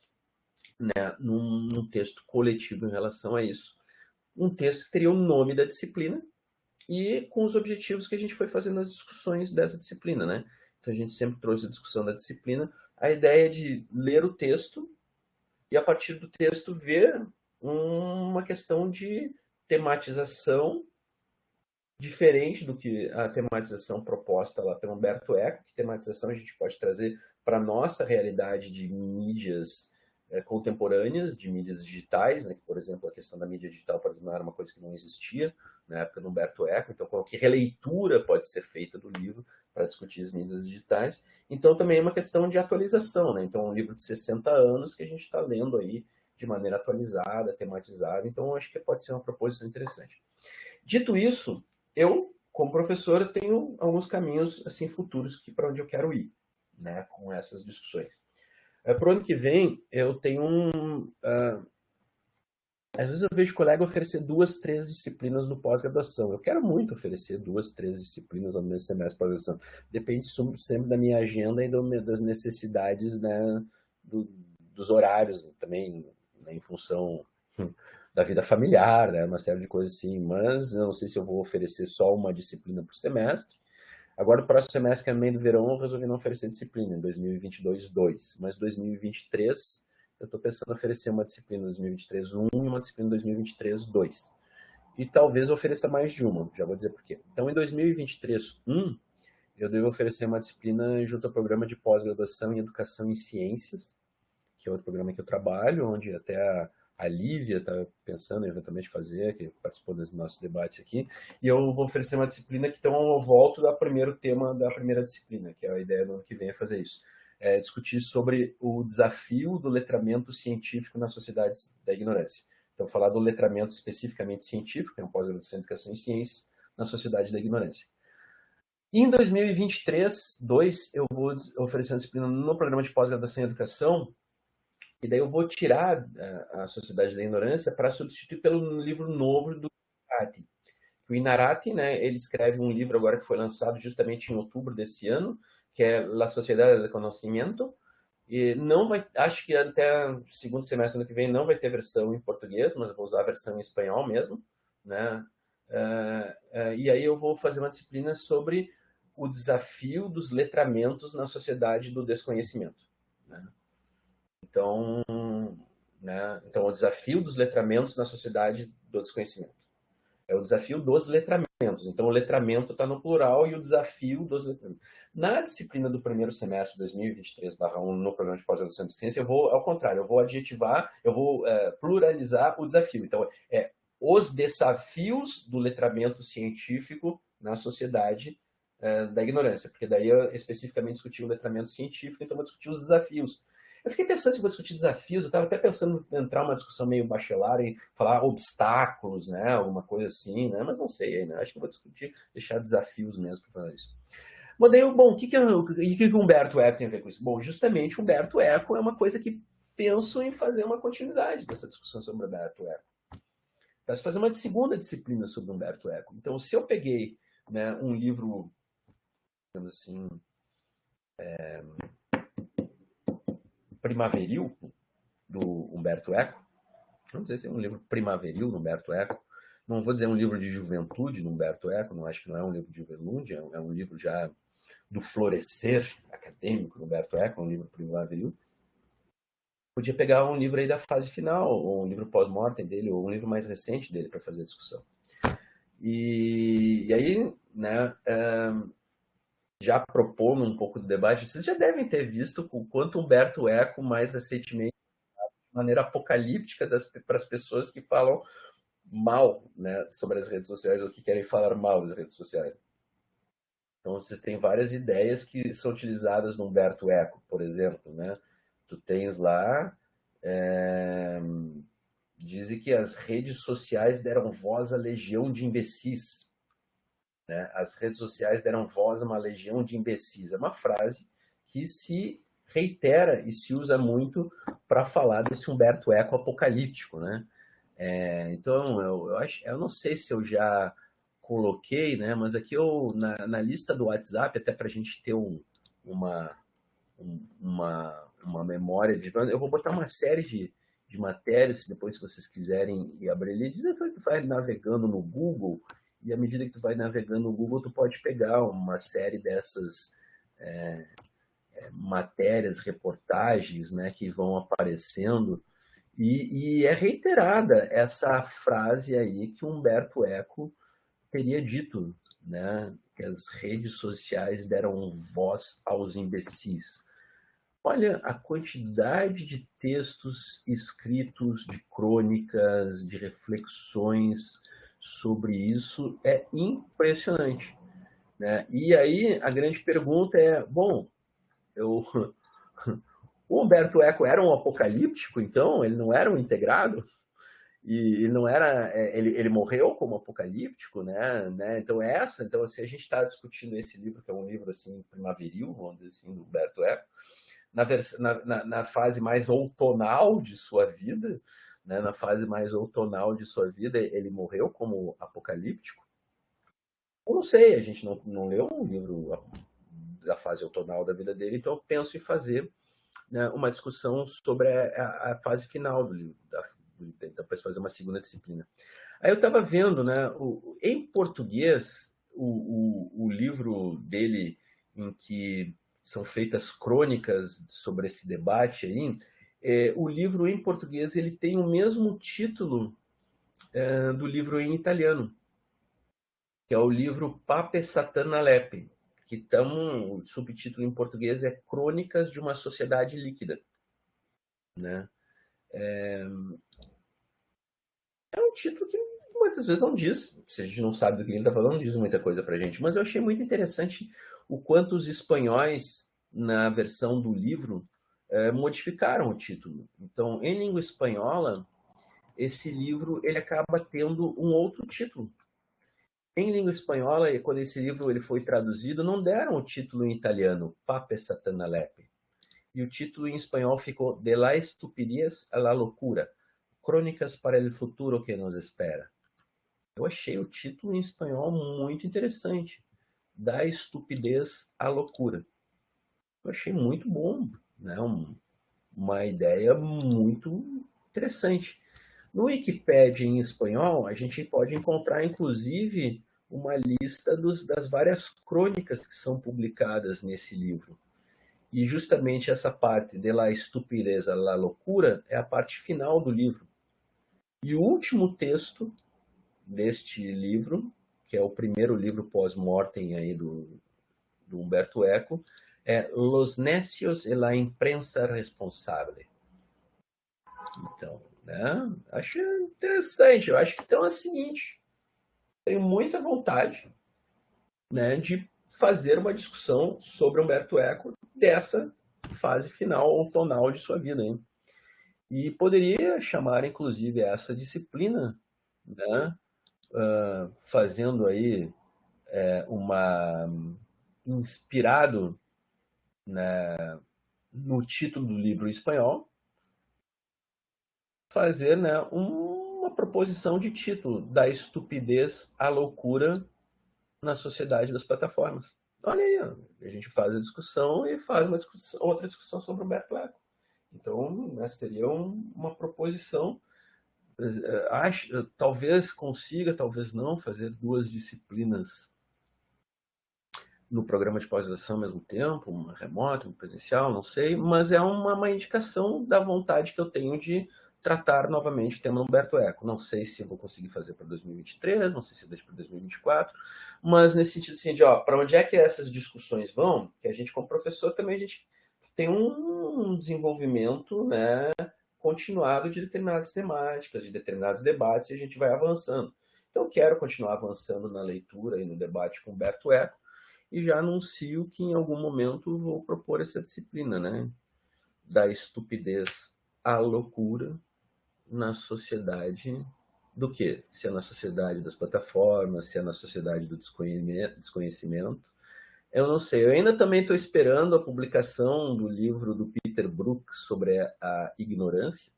né, num texto coletivo em relação a isso. Um texto que teria o nome da disciplina e com os objetivos que a gente foi fazendo nas discussões dessa disciplina, né? Então a gente sempre trouxe a discussão da disciplina, a ideia de ler o texto e a partir do texto ver uma questão de tematização diferente do que a tematização proposta lá pelo Humberto Eco, que tematização a gente pode trazer para a nossa realidade de mídias contemporâneas, de mídias digitais, né? Por exemplo, a questão da mídia digital, por exemplo, era uma coisa que não existia na época do Humberto Eco, então que releitura pode ser feita do livro para discutir as mídias digitais. Então também é uma questão de atualização, né? Então um livro de 60 anos que a gente está lendo aí de maneira atualizada, tematizada, então acho que pode ser uma proposição interessante. Dito isso, eu, como professor, tenho alguns caminhos assim futuros que para onde eu quero ir, né, com essas discussões. Para o ano que vem, eu tenho às vezes eu vejo colega oferecer 2, 3 disciplinas no pós-graduação. Eu quero muito oferecer 2, 3 disciplinas ao mesmo semestre de pós-graduação. Depende sempre da minha agenda e das necessidades, né, dos horários também, né, em função da vida familiar, né, uma série de coisas assim. Mas eu não sei se eu vou oferecer só uma disciplina por semestre. Agora, no próximo semestre, que é meio do verão, eu resolvi não oferecer disciplina, em 2022, 2. Mas 2023, eu estou pensando em oferecer uma disciplina em 2023, 1 e uma disciplina em 2023, 2. E talvez eu ofereça mais de uma, já vou dizer por quê. Então, em 2023, 1, eu devo oferecer uma disciplina junto ao programa de pós-graduação em Educação em Ciências, que é outro programa que eu trabalho, onde até a Lívia está pensando em eventualmente fazer, que participou dos nossos debates aqui, e eu vou oferecer uma disciplina que então eu volto do primeiro tema da primeira disciplina, que é a ideia do ano que vem é fazer isso. É discutir sobre o desafio do letramento científico nas sociedades da ignorância. Então, falar do letramento especificamente científico, que é um pós-graduação em Educação em Ciências, na sociedade da ignorância. E em 2023, 2, eu vou oferecer uma disciplina no programa de pós-graduação em Educação, e daí eu vou tirar a Sociedade da Ignorância para substituir pelo livro novo do Inarati. O Inarati, né, ele escreve um livro agora que foi lançado justamente em outubro desse ano, que é La Sociedade del Conocimiento, e não vai, acho que até o segundo semestre do ano que vem não vai ter versão em português, mas eu vou usar a versão em espanhol mesmo, né? E aí eu vou fazer uma disciplina sobre o desafio dos letramentos na sociedade do desconhecimento, né? Então, né? Então, o desafio dos letramentos na sociedade do desconhecimento. É o desafio dos letramentos. Então, o letramento está no plural e o desafio dos letramentos. Na disciplina do primeiro semestre de 2023/1, no programa de pós-graduação de ciência, eu vou, ao contrário, eu vou adjetivar, eu vou pluralizar o desafio. Então, os desafios do letramento científico na sociedade da ignorância, porque daí eu especificamente discuti o letramento científico, então eu vou discutir os desafios. Eu fiquei pensando se vou discutir desafios, eu estava até pensando em entrar numa discussão meio bachelar e falar obstáculos, né, alguma coisa assim, né, mas não sei, né, acho que eu vou discutir, deixar desafios mesmo para falar isso. Mas daí, bom, o que o Humberto Eco tem a ver com isso? Bom, justamente o Humberto Eco é uma coisa que penso em fazer uma continuidade dessa discussão sobre o Humberto Eco. Para fazer uma segunda disciplina sobre Humberto Eco. Então, se eu peguei, né, um livro, digamos assim, primaveril, do Humberto Eco, não sei se é um livro primaveril do Humberto Eco, não vou dizer um livro de juventude do Humberto Eco, não acho que não é um livro de juventude, é um livro já do florescer acadêmico do Humberto Eco, um livro primaveril. Podia pegar um livro aí da fase final, ou um livro pós-mortem dele, ou um livro mais recente dele para fazer a discussão. E aí, né, já propondo um pouco do debate, vocês já devem ter visto o quanto Humberto Eco, mais recentemente, de maneira apocalíptica para as pessoas que falam mal, né, sobre as redes sociais, ou que querem falar mal das redes sociais. Então, vocês têm várias ideias que são utilizadas no Humberto Eco, por exemplo, né? Tu tens lá, dizem que as redes sociais deram voz à legião de imbecis, né? As redes sociais deram voz a uma legião de imbecis. É uma frase que se reitera e se usa muito para falar desse Humberto Eco apocalíptico, né? Então, eu não sei se eu já coloquei, né? Mas aqui na lista do WhatsApp, até para a gente ter uma, uma memória de. Eu vou botar uma série de matérias, depois se vocês quiserem ir abrir ali, diz que tu vai navegando no Google, e à medida que tu vai navegando no Google, tu pode pegar uma série dessas matérias, reportagens, né, que vão aparecendo, e é reiterada essa frase aí que Humberto Eco teria dito, né, que as redes sociais deram voz aos imbecis. Olha a quantidade de textos escritos, de crônicas, de reflexões sobre isso é impressionante, né? E aí a grande pergunta é, bom, eu, o Humberto Eco era um apocalíptico, então? Ele não era um integrado? E não era, ele morreu como apocalíptico, né? Então se a gente está discutindo esse livro, que é um livro assim primaveril, vamos dizer assim, do Humberto Eco, na fase mais outonal de sua vida, né? Na fase mais outonal de sua vida, ele morreu como apocalíptico. Eu não sei, a gente não leu um livro da fase outonal da vida dele, então eu penso em fazer, né, uma discussão sobre a fase final do livro, depois fazer uma segunda disciplina. Aí eu estava vendo, né, em português, o livro dele, em que são feitas crônicas sobre esse debate aí, o livro em português ele tem o mesmo título do livro em italiano, que é o livro Pape Satana Lepe, que o subtítulo em português é Crônicas de uma Sociedade Líquida, né? É um título que muitas vezes não diz, se a gente não sabe do que ele está falando, não diz muita coisa para a gente, mas eu achei muito interessante o quanto os espanhóis, na versão do livro, modificaram o título. Então, em língua espanhola, esse livro ele acaba tendo um outro título. Em língua espanhola, quando esse livro ele foi traduzido, não deram o título em italiano, Pape Satana Lepe. E o título em espanhol ficou De la estupidez a la locura, Crônicas para el futuro que nos espera. Eu achei o título em espanhol muito interessante, Da estupidez à loucura. Eu achei muito bom, né? Uma ideia muito interessante. No Wikipedia em espanhol, a gente pode encontrar, inclusive, uma lista das várias crônicas que são publicadas nesse livro. E justamente essa parte de la estupidez a la loucura é a parte final do livro. E o último texto deste livro, que é o primeiro livro pós-mortem aí do Humberto Eco, é Los Necios e la Imprensa Responsable. Então, né? Acho interessante. Eu acho que então é o seguinte: tenho muita vontade, né, de fazer uma discussão sobre Humberto Eco dessa fase final outonal de sua vida, hein? E poderia chamar, inclusive, essa disciplina, né, fazendo aí uma inspirado, né, no título do livro em espanhol, fazer, né, uma uma proposição de título, da estupidez à loucura na sociedade das plataformas. Olha aí, ó, a gente faz a discussão e faz uma discussão, outra discussão sobre Humberto Eco. Então, né, seria uma proposição. Talvez consiga, talvez não, fazer 2 disciplinas no programa de pós-graduação ao mesmo tempo, uma remota, uma presencial, não sei, mas é uma indicação da vontade que eu tenho de tratar novamente o tema Humberto Eco. Não sei se eu vou conseguir fazer para 2023, não sei se eu deixo para 2024, mas nesse sentido assim, de para onde é que essas discussões vão, que a gente como professor também a gente tem um desenvolvimento, né, continuado de determinadas temáticas, de determinados debates, e a gente vai avançando. Então eu quero continuar avançando na leitura e no debate com Humberto Eco, e já anuncio que em algum momento vou propor essa disciplina, né? Da estupidez à loucura na sociedade do quê? Se é na sociedade das plataformas, se é na sociedade do desconhecimento. Eu não sei. Eu ainda também estou esperando a publicação do livro do Peter Brook sobre a ignorância,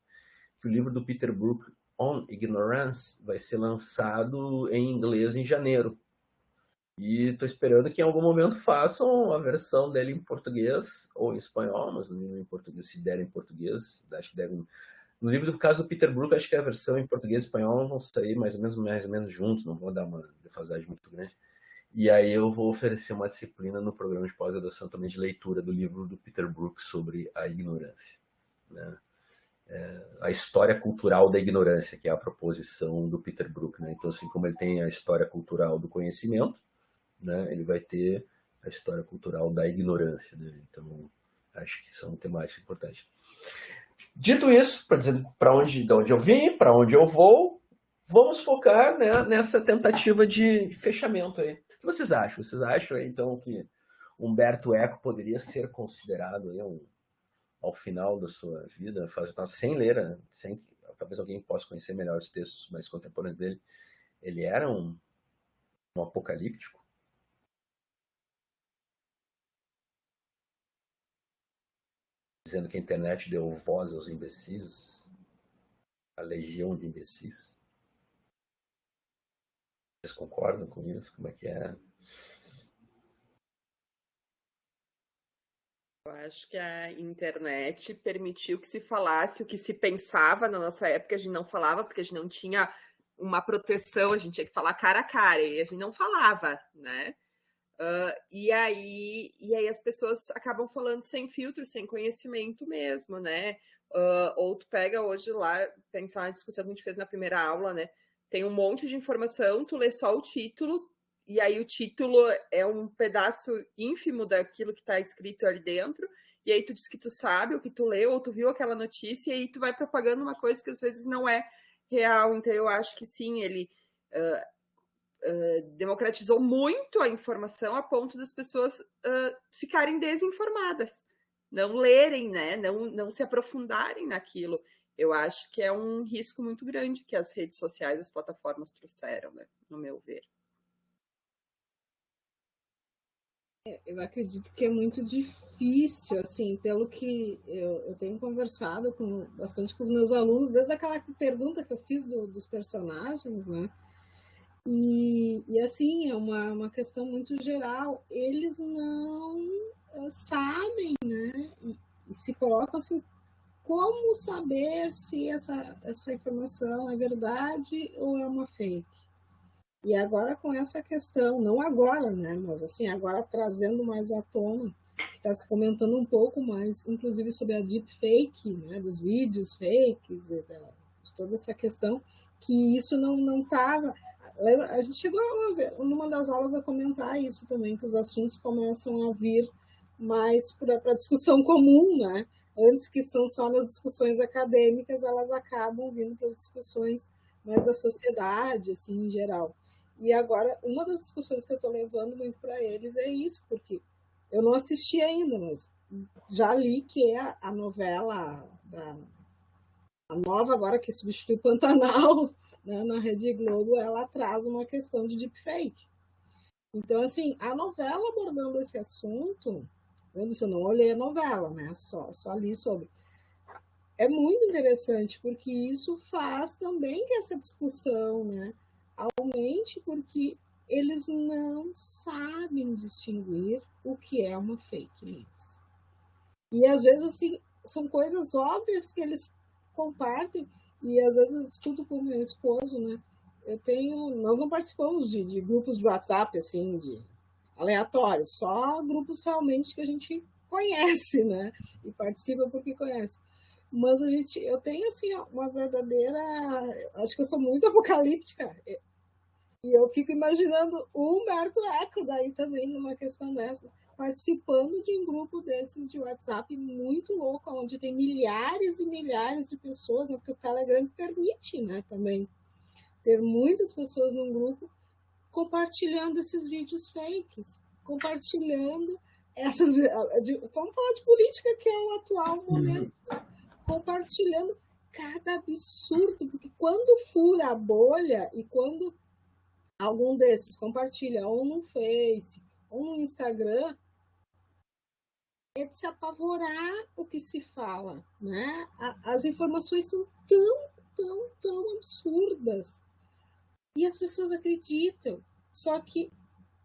que o livro do Peter Brook, On Ignorance, vai ser lançado em inglês em janeiro. E estou esperando que em algum momento façam a versão dele em português ou em espanhol, mas no livro em português, se der em português, acho que devem. No livro do caso do Peter Brook, acho que a versão em português e espanhol vão sair mais ou menos juntos, não vão dar uma defasagem muito grande. E aí eu vou oferecer uma disciplina no programa de pós-graduação também de leitura do livro do Peter Brook sobre a ignorância, né? A história cultural da ignorância, que é a proposição do Peter Brook, né? Então, assim como ele tem a história cultural do conhecimento, né, ele vai ter a história cultural da ignorância, né? Então, acho que são temáticas importantes. Dito isso, para dizer de onde eu vim, para onde eu vou, vamos focar, né, nessa tentativa de fechamento aí. O que vocês acham? Vocês acham aí, então, que Humberto Eco poderia ser considerado aí ao final da sua vida, sem ler, né, talvez alguém possa conhecer melhor os textos mais contemporâneos dele, ele era um apocalíptico? Dizendo que a internet deu voz aos imbecis, a legião de imbecis. Vocês concordam com isso? Como é que é? Eu acho que a internet permitiu que se falasse o que se pensava na nossa época. A gente não falava porque a gente não tinha uma proteção, a gente tinha que falar cara a cara e a gente não falava, né? E aí as pessoas acabam falando sem filtro, sem conhecimento mesmo, né? Ou tu pega hoje lá, pensar na discussão que a gente fez na primeira aula, né? Tem um monte de informação, tu lê só o título, e aí o título é um pedaço ínfimo daquilo que está escrito ali dentro, e aí tu diz que tu sabe o que tu leu, ou tu viu aquela notícia, e aí tu vai propagando uma coisa que às vezes não é real. Então eu acho que sim, ele democratizou muito a informação a ponto das pessoas ficarem desinformadas, não lerem, né? Não se aprofundarem naquilo. Eu acho que é um risco muito grande que as redes sociais, as plataformas trouxeram, né? No meu ver. Eu acredito que é muito difícil, assim, pelo que eu tenho conversado bastante com os meus alunos, desde aquela pergunta que eu fiz dos personagens, né? E assim, é uma questão muito geral. Eles não sabem, né? E se colocam assim, como saber se essa informação é verdade ou é uma fake? E agora com essa questão, não agora, né? Mas assim, agora trazendo mais à tona, que está se comentando um pouco mais, inclusive sobre a deepfake, né? Dos vídeos fakes, de toda essa questão, que isso não estava. A gente chegou a ver, numa das aulas a comentar isso também, que os assuntos começam a vir mais para a discussão comum, né? Antes que são só nas discussões acadêmicas, elas acabam vindo para as discussões mais da sociedade, assim, em geral. E agora, uma das discussões que eu estou levando muito para eles é isso, porque eu não assisti ainda, mas já li que é a novela, a nova agora que substitui Pantanal, né, na Rede Globo, ela traz uma questão de deepfake. Então, assim, a novela abordando esse assunto, eu não olhei a novela, né, só li sobre. é muito interessante, porque isso faz também que essa discussão, né, aumente, porque eles não sabem distinguir o que é uma fake news. E às vezes, assim, são coisas óbvias que eles compartem, e às vezes eu discuto com o meu esposo, né? Nós não participamos de grupos de WhatsApp, assim, de aleatórios, só grupos realmente que a gente conhece, né? E participa porque conhece. Mas eu tenho, assim, uma verdadeira, acho que eu sou muito apocalíptica, e eu fico imaginando o Humberto Eco daí também numa questão dessa, participando de um grupo desses de WhatsApp muito louco, onde tem milhares e milhares de pessoas, né? Porque o Telegram permite, né, também ter muitas pessoas num grupo compartilhando esses vídeos fakes, compartilhando essas. Vamos falar de política, que é o atual momento, compartilhando cada absurdo, porque quando fura a bolha e quando algum desses compartilha ou no Face ou no Instagram, é de se apavorar o que se fala, né? As informações são tão absurdas e as pessoas acreditam. Só que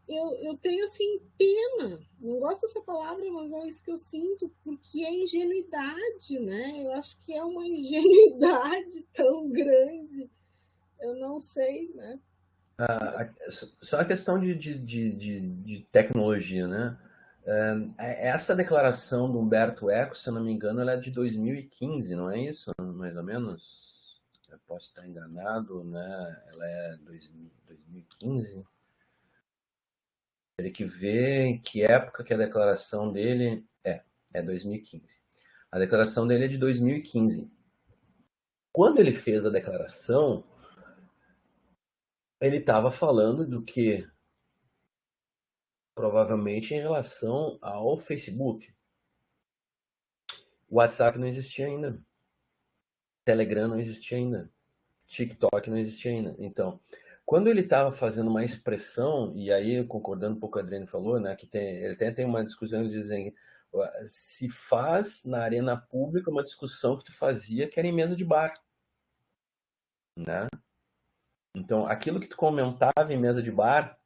eu tenho, assim, pena, não gosto dessa palavra, mas é isso que eu sinto, porque é ingenuidade, né? Eu acho que é uma ingenuidade tão grande, eu não sei, né? Só a questão de tecnologia, né? Essa declaração do Humberto Eco, se eu não me engano, ela é de 2015, não é isso? Mais ou menos? Eu posso estar enganado, né? Ela é 2015. Teria que ver em que época que a declaração dele é 2015. A declaração dele é de 2015. Quando ele fez a declaração, ele estava falando do que provavelmente em relação ao Facebook. O WhatsApp não existia ainda. Telegram não existia ainda. TikTok não existia ainda. Então, quando ele estava fazendo uma expressão, e aí concordando um pouco com o Adriano falou, né, que ele até tem uma discussão dizendo se faz na arena pública uma discussão que tu fazia que era em mesa de bar, né? Então, aquilo que tu comentava em mesa de bar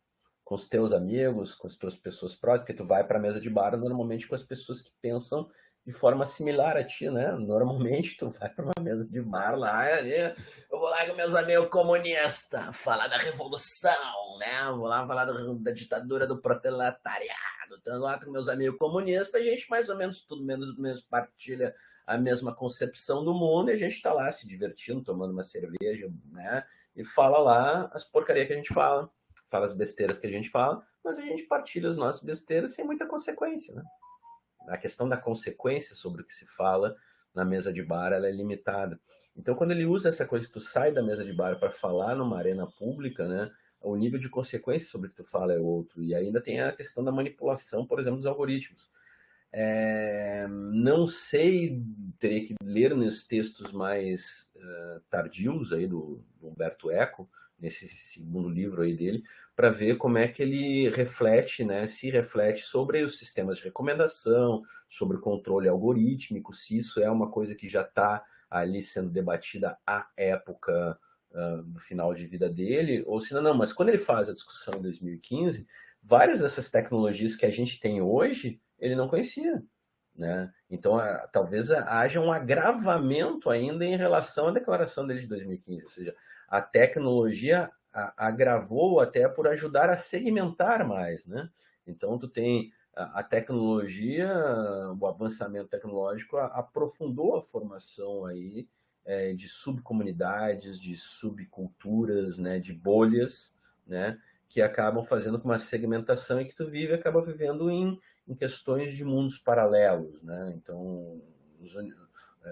com os teus amigos, com as tuas pessoas próximas, porque tu vai para a mesa de bar normalmente com as pessoas que pensam de forma similar a ti, né? Normalmente tu vai para uma mesa de bar lá, eu vou lá com meus amigos comunistas, falar da revolução, né? Vou lá falar da ditadura do proletariado, tô lá com meus amigos comunistas, a gente mais ou menos tudo menos partilha a mesma concepção do mundo e a gente tá lá se divertindo, tomando uma cerveja, né? E fala lá as porcarias que a gente fala as besteiras que a gente fala, mas a gente partilha as nossas besteiras sem muita consequência, né? A questão da consequência sobre o que se fala na mesa de bar, ela é limitada. Então, quando ele usa essa coisa, tu sai da mesa de bar para falar numa arena pública, né? O nível de consequência sobre o que tu fala é outro. E ainda tem a questão da manipulação, por exemplo, dos algoritmos. Não sei, teria que ler nos textos mais tardios aí do Humberto Eco, nesse segundo livro aí dele, para ver como é que ele reflete, né, se reflete sobre os sistemas de recomendação, sobre o controle algorítmico, se isso é uma coisa que já está ali sendo debatida à época do final de vida dele, ou se não, mas quando ele faz a discussão em 2015, várias dessas tecnologias que a gente tem hoje, ele não conhecia, né? Então, talvez haja um agravamento ainda em relação à declaração dele de 2015, ou seja, a tecnologia agravou até por ajudar a segmentar mais, né? Então, tu tem a tecnologia, o avançamento tecnológico aprofundou a formação aí de subcomunidades, de subculturas, né, de bolhas, né, que acabam fazendo com uma segmentação e que tu acaba vivendo em questões de mundos paralelos, né? Então,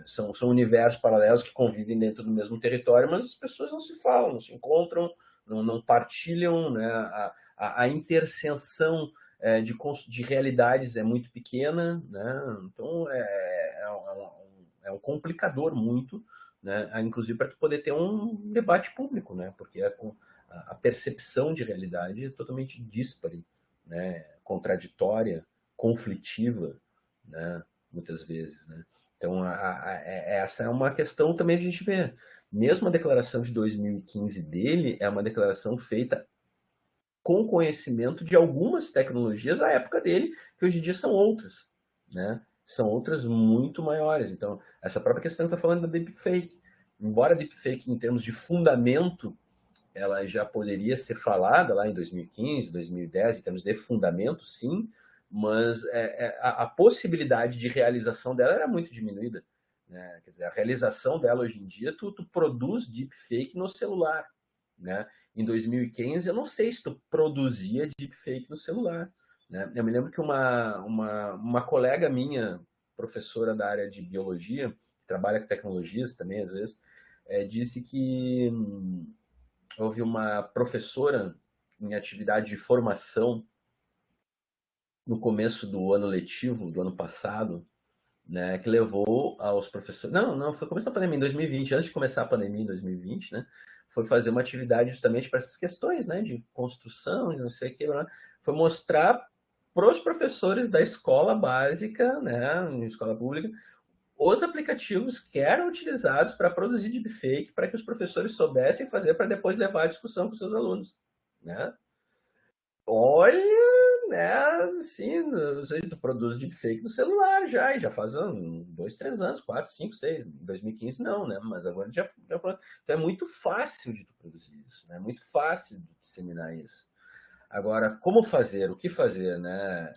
são universos paralelos que convivem dentro do mesmo território, mas as pessoas não se falam, não se encontram, não partilham, né? A interseção de realidades é muito pequena, né? Então, é um complicador muito, né? Inclusive para tu poder ter um debate público, né? Porque a percepção de realidade é totalmente díspare, né? Contraditória, conflitiva, né? muitas vezes, né? Então, essa é uma questão também de a gente ver. Mesmo a declaração de 2015 dele é uma declaração feita com conhecimento de algumas tecnologias da época dele, que hoje em dia são outras, né? São outras muito maiores. Então, essa própria questão que está falando da deepfake. Embora a deepfake, em termos de fundamento, ela já poderia ser falada lá em 2015, 2010, em termos de fundamento, sim, mas a possibilidade de realização dela era muito diminuída. Né? Quer dizer, a realização dela hoje em dia, tu produz deepfake no celular. Né? Em 2015, eu não sei se tu produzia deepfake no celular. Né? Eu me lembro que uma colega minha, professora da área de biologia, que trabalha com tecnologias também, às vezes, disse que houve uma professora em atividade de formação no começo do ano letivo do ano passado, né, que levou aos professores. Não, foi começo da pandemia em 2020, antes de começar a pandemia em 2020, né? Foi fazer uma atividade justamente para essas questões, né, de construção, não sei o que, né? Foi mostrar para os professores da escola básica, né, em escola pública, os aplicativos que eram utilizados para produzir deepfake, para que os professores soubessem fazer para depois levar a discussão com seus alunos, né? Olha, né, assim, tu produz deepfake no celular já, e já faz 2, 3 anos, 4, 5, 6, 2015 não, né, mas agora já então é muito fácil de tu produzir isso, né, é muito fácil de disseminar isso. Agora, como fazer, o que fazer, né,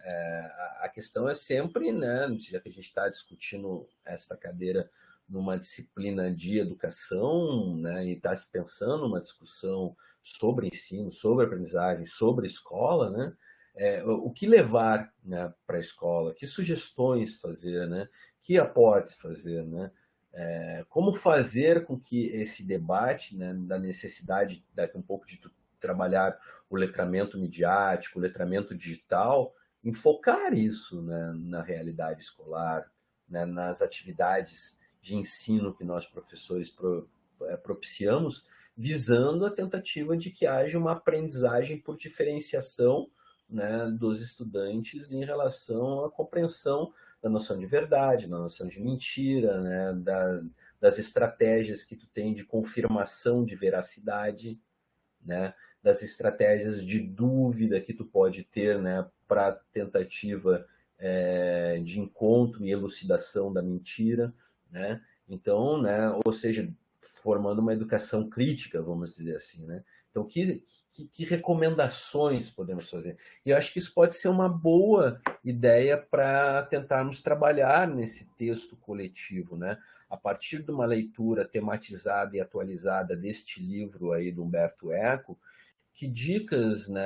a questão é sempre, né, já que a gente está discutindo esta cadeira numa disciplina de educação, né, e está se pensando uma discussão sobre ensino, sobre aprendizagem, sobre escola, né, o que levar, né, para a escola, que sugestões fazer, né, que aportes fazer, né, como fazer com que esse debate, né, da necessidade daqui um pouco de trabalhar o letramento midiático, o letramento digital, enfocar isso, né, na realidade escolar, né, nas atividades de ensino que nós professores propiciamos, visando a tentativa de que haja uma aprendizagem por diferenciação, né, dos estudantes em relação à compreensão da noção de verdade, da noção de mentira, né, das estratégias que tu tem de confirmação de veracidade, né, das estratégias de dúvida que tu pode ter, né, para tentativa de encontro e elucidação da mentira, né? Então, né, ou seja, formando uma educação crítica, vamos dizer assim, né? Então, que recomendações podemos fazer? E eu acho que isso pode ser uma boa ideia para tentarmos trabalhar nesse texto coletivo, né? A partir de uma leitura tematizada e atualizada deste livro aí do Humberto Eco, que dicas, né,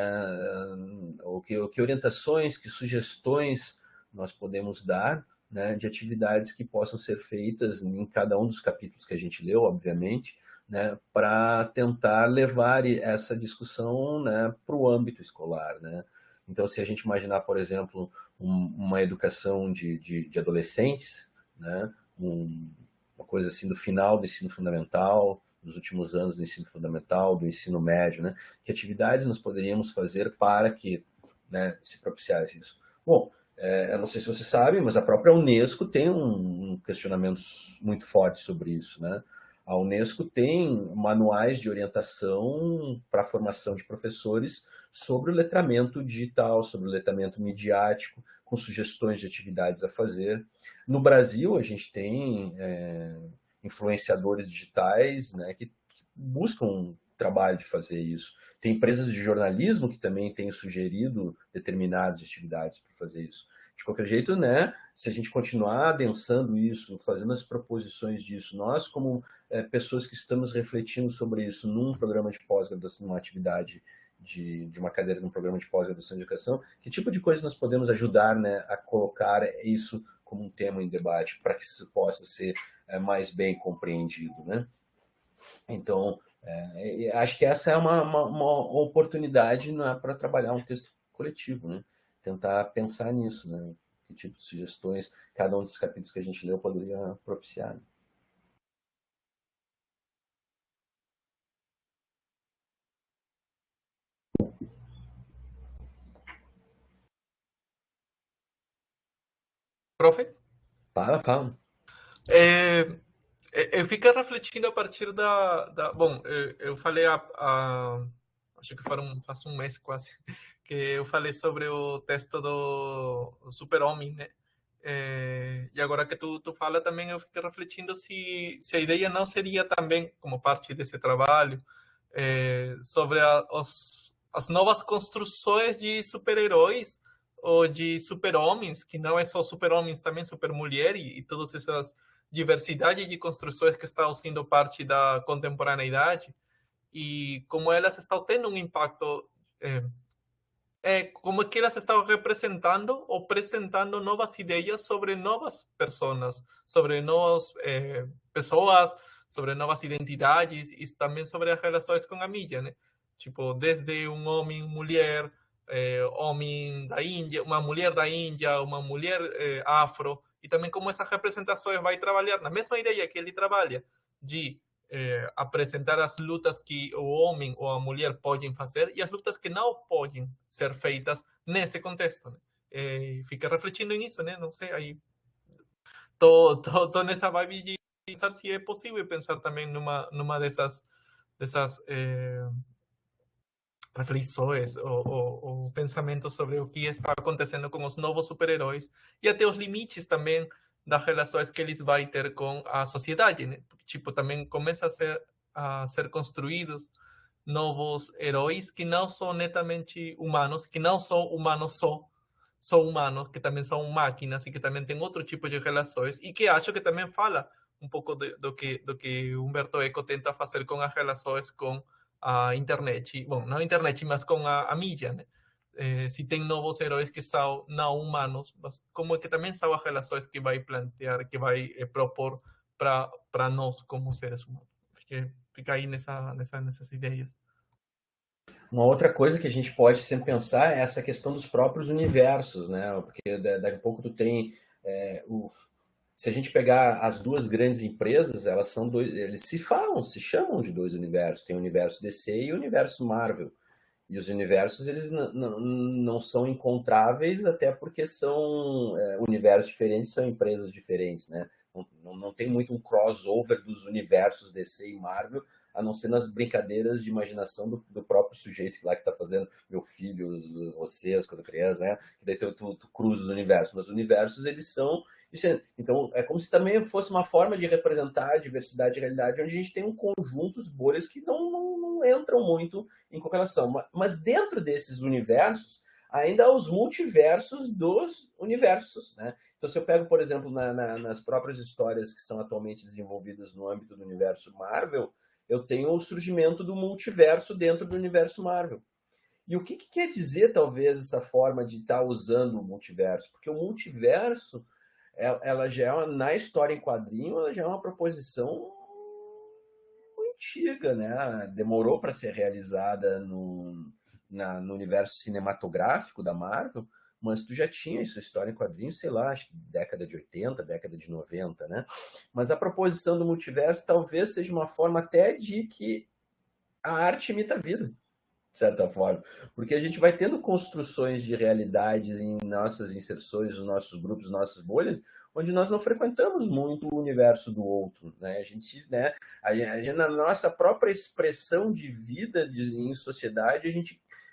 ou que orientações, que sugestões nós podemos dar, né, de atividades que possam ser feitas em cada um dos capítulos que a gente leu, obviamente, né, para tentar levar essa discussão, né, para o âmbito escolar, né? Então, se a gente imaginar, por exemplo, uma educação de adolescentes, né, uma coisa assim do final do ensino fundamental, dos últimos anos do ensino fundamental, do ensino médio, né? Que atividades nós poderíamos fazer para que, né, se propiciasse isso? Bom, eu não sei se você sabe, mas a própria Unesco tem um questionamento muito forte sobre isso, né? A Unesco tem manuais de orientação para a formação de professores sobre o letramento digital, sobre o letramento midiático, com sugestões de atividades a fazer. No Brasil, a gente tem influenciadores digitais, né, que buscam um trabalho de fazer isso. Tem empresas de jornalismo que também têm sugerido determinadas atividades para fazer isso. De qualquer jeito, né, se a gente continuar adensando isso, fazendo as proposições disso, nós como pessoas que estamos refletindo sobre isso num programa de pós-graduação, numa atividade de uma cadeira num programa de pós-graduação de educação, que tipo de coisa nós podemos ajudar, né, a colocar isso como um tema em debate para que isso possa ser mais bem compreendido, né? Então, acho que essa é uma oportunidade, né, para trabalhar um texto coletivo, né? Tentar pensar nisso, né? Que tipo de sugestões cada um dos capítulos que a gente leu poderia propiciar. Né? Profe? Fala, fala. Eu fiquei refletindo a partir bom, eu falei acho que faz um mês quase, que eu falei sobre o texto do Super-Homem, né? E agora que tu fala também, eu fiquei refletindo se a ideia não seria também, como parte desse trabalho, sobre as novas construções de super-heróis ou de super-homens, que não é só super-homens, também super-mulher e todas essas diversidade de construções que estão sendo parte da contemporaneidade e como elas estão tendo um impacto, como que elas estão representando ou apresentando novas ideias sobre novas pessoas, sobre novas pessoas, sobre novas identidades e também sobre as relações com a mídia, né? Tipo, desde um homem, mulher, homem da Índia, uma mulher da Índia, uma mulher afro, e também como essas representações vai trabalhar na mesma ideia que ele trabalha de apresentar as lutas que o homem ou a mulher podem fazer e as lutas que não podem ser feitas nesse contexto, né? Fica refletindo nisso, né? Não sei, aí tô nessa vibe de pensar se é possível pensar também numa dessas reflexões ou pensamentos sobre o que está acontecendo com os novos super-heróis e até os limites também das relações que eles vão ter com a sociedade, né? Tipo, também começa a ser construídos novos heróis que não são netamente humanos, que não são humanos são humanos, que também são máquinas e que também têm outro tipo de relações e que acho que também fala um pouco do que Humberto Eco tenta fazer com as relações com a internet, bom, não a internet, mas com a mídia, né? Se tem novos heróis que são não humanos, mas como que também são as relações que vai plantear, que vai propor para nós como seres humanos. Fica aí nessas ideias. Uma outra coisa que a gente pode sempre pensar é essa questão dos próprios universos, né? Porque daqui a pouco tu tem se a gente pegar as duas grandes empresas, elas são eles se chamam de dois universos. Tem o universo DC e o universo Marvel. E os universos eles não são encontráveis até porque são universos diferentes, são empresas diferentes, né? Não tem muito um crossover dos universos DC e Marvel, a não ser nas brincadeiras de imaginação do próprio sujeito lá que está fazendo meu filho, vocês, quando criança, né? Que daí tu cruza os universos. Mas os universos, eles são... Então, é como se também fosse uma forma de representar a diversidade de realidade, onde a gente tem um conjunto, bolhas que não entram muito em correlação. Mas dentro desses universos, ainda há os multiversos dos universos, né? Então, se eu pego, por exemplo, nas próprias histórias que são atualmente desenvolvidas no âmbito do universo Marvel, eu tenho o surgimento do multiverso dentro do universo Marvel. E o que quer dizer, talvez, essa forma de estar usando o multiverso? Porque o multiverso, ela já é na história em quadrinho, ela já é uma proposição antiga, né? Demorou para ser realizada no universo cinematográfico da Marvel, mas tu já tinha isso, história em quadrinhos, sei lá, acho que década de 80, década de 90, né? Mas a proposição do multiverso talvez seja uma forma até de que a arte imita a vida, de certa forma. Porque a gente vai tendo construções de realidades em nossas inserções, nos nossos grupos, nossas bolhas, onde nós não frequentamos muito o universo do outro, né? A gente, na nossa própria expressão de vida em sociedade,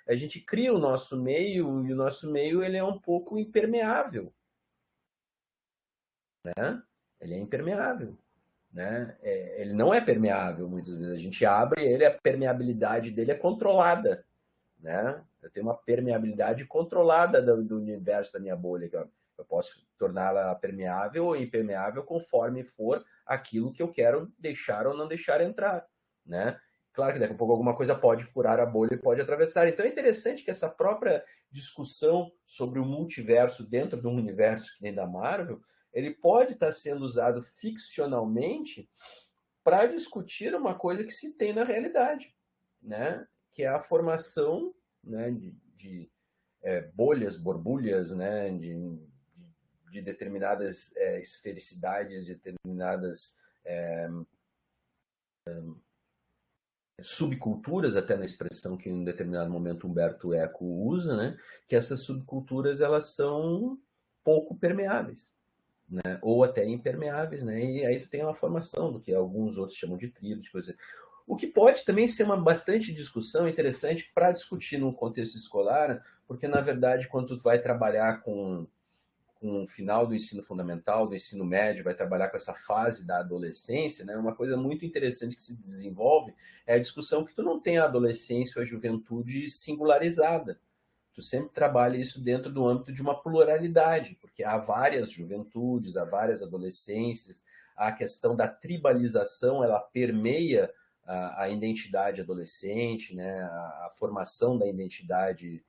a gente cria o nosso meio, e o nosso meio ele é um pouco impermeável, né? Ele é impermeável, né? Ele não é permeável muitas vezes. A gente abre ele, a permeabilidade dele é controlada, né? Eu tenho uma permeabilidade controlada do universo da minha bolha. Eu posso torná-la permeável ou impermeável conforme for aquilo que eu quero deixar ou não deixar entrar, né? Claro que daqui a pouco alguma coisa pode furar a bolha e pode atravessar. Então é interessante que essa própria discussão sobre o multiverso dentro de um universo que nem da Marvel, ele pode estar sendo usado ficcionalmente para discutir uma coisa que se tem na realidade, né? Que é a formação, né, de bolhas, borbulhas, né, de determinadas esfericidades, de determinadas subculturas, até na expressão que em um determinado momento Humberto Eco usa, né, que essas subculturas elas são pouco permeáveis, né? Ou até impermeáveis, né? E aí tu tem uma formação do que alguns outros chamam de trilho, de coisa. O que pode também ser uma bastante discussão interessante para discutir no contexto escolar, porque na verdade quando tu vai trabalhar com o final do ensino fundamental, do ensino médio, vai trabalhar com essa fase da adolescência, né? Uma coisa muito interessante que se desenvolve é a discussão que tu não tem a adolescência ou a juventude singularizada. Tu sempre trabalha isso dentro do âmbito de uma pluralidade, porque há várias juventudes, há várias adolescências, a questão da tribalização, ela permeia a identidade adolescente, né? A formação da identidade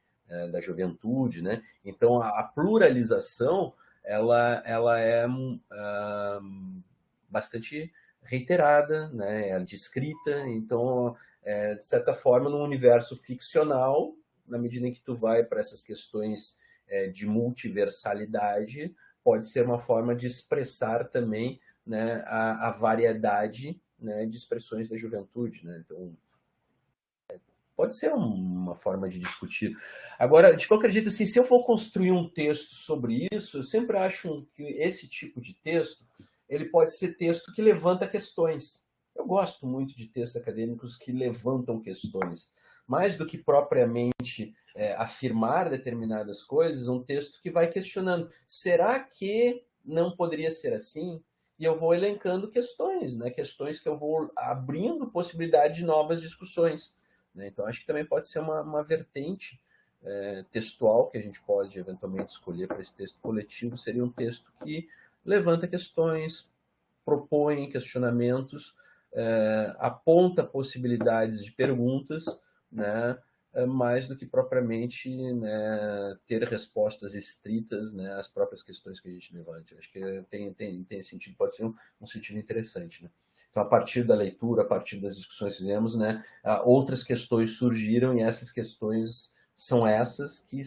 da juventude, né? Então, a pluralização, ela é bastante reiterada, né? É descrita, então, de certa forma, no universo ficcional, na medida em que tu vai para essas questões de multiversalidade, pode ser uma forma de expressar também, né, a variedade, né, de expressões da juventude, né? Então, pode ser uma forma de discutir. Agora, de qualquer jeito, assim, se eu for construir um texto sobre isso, eu sempre acho que esse tipo de texto, ele pode ser texto que levanta questões. Eu gosto muito de textos acadêmicos que levantam questões. Mais do que propriamente afirmar determinadas coisas, um texto que vai questionando. Será que não poderia ser assim? E eu vou elencando questões, né? Questões que eu vou abrindo possibilidade de novas discussões. Né? Então, acho que também pode ser uma vertente textual que a gente pode eventualmente escolher para esse texto coletivo. Seria um texto que levanta questões, propõe questionamentos, aponta possibilidades de perguntas, né? Mais do que propriamente, né, ter respostas estritas, né, às próprias questões que a gente levanta. Acho que tem sentido, pode ser um sentido interessante, né? Então, a partir da leitura, a partir das discussões que fizemos, né, outras questões surgiram e essas questões são essas que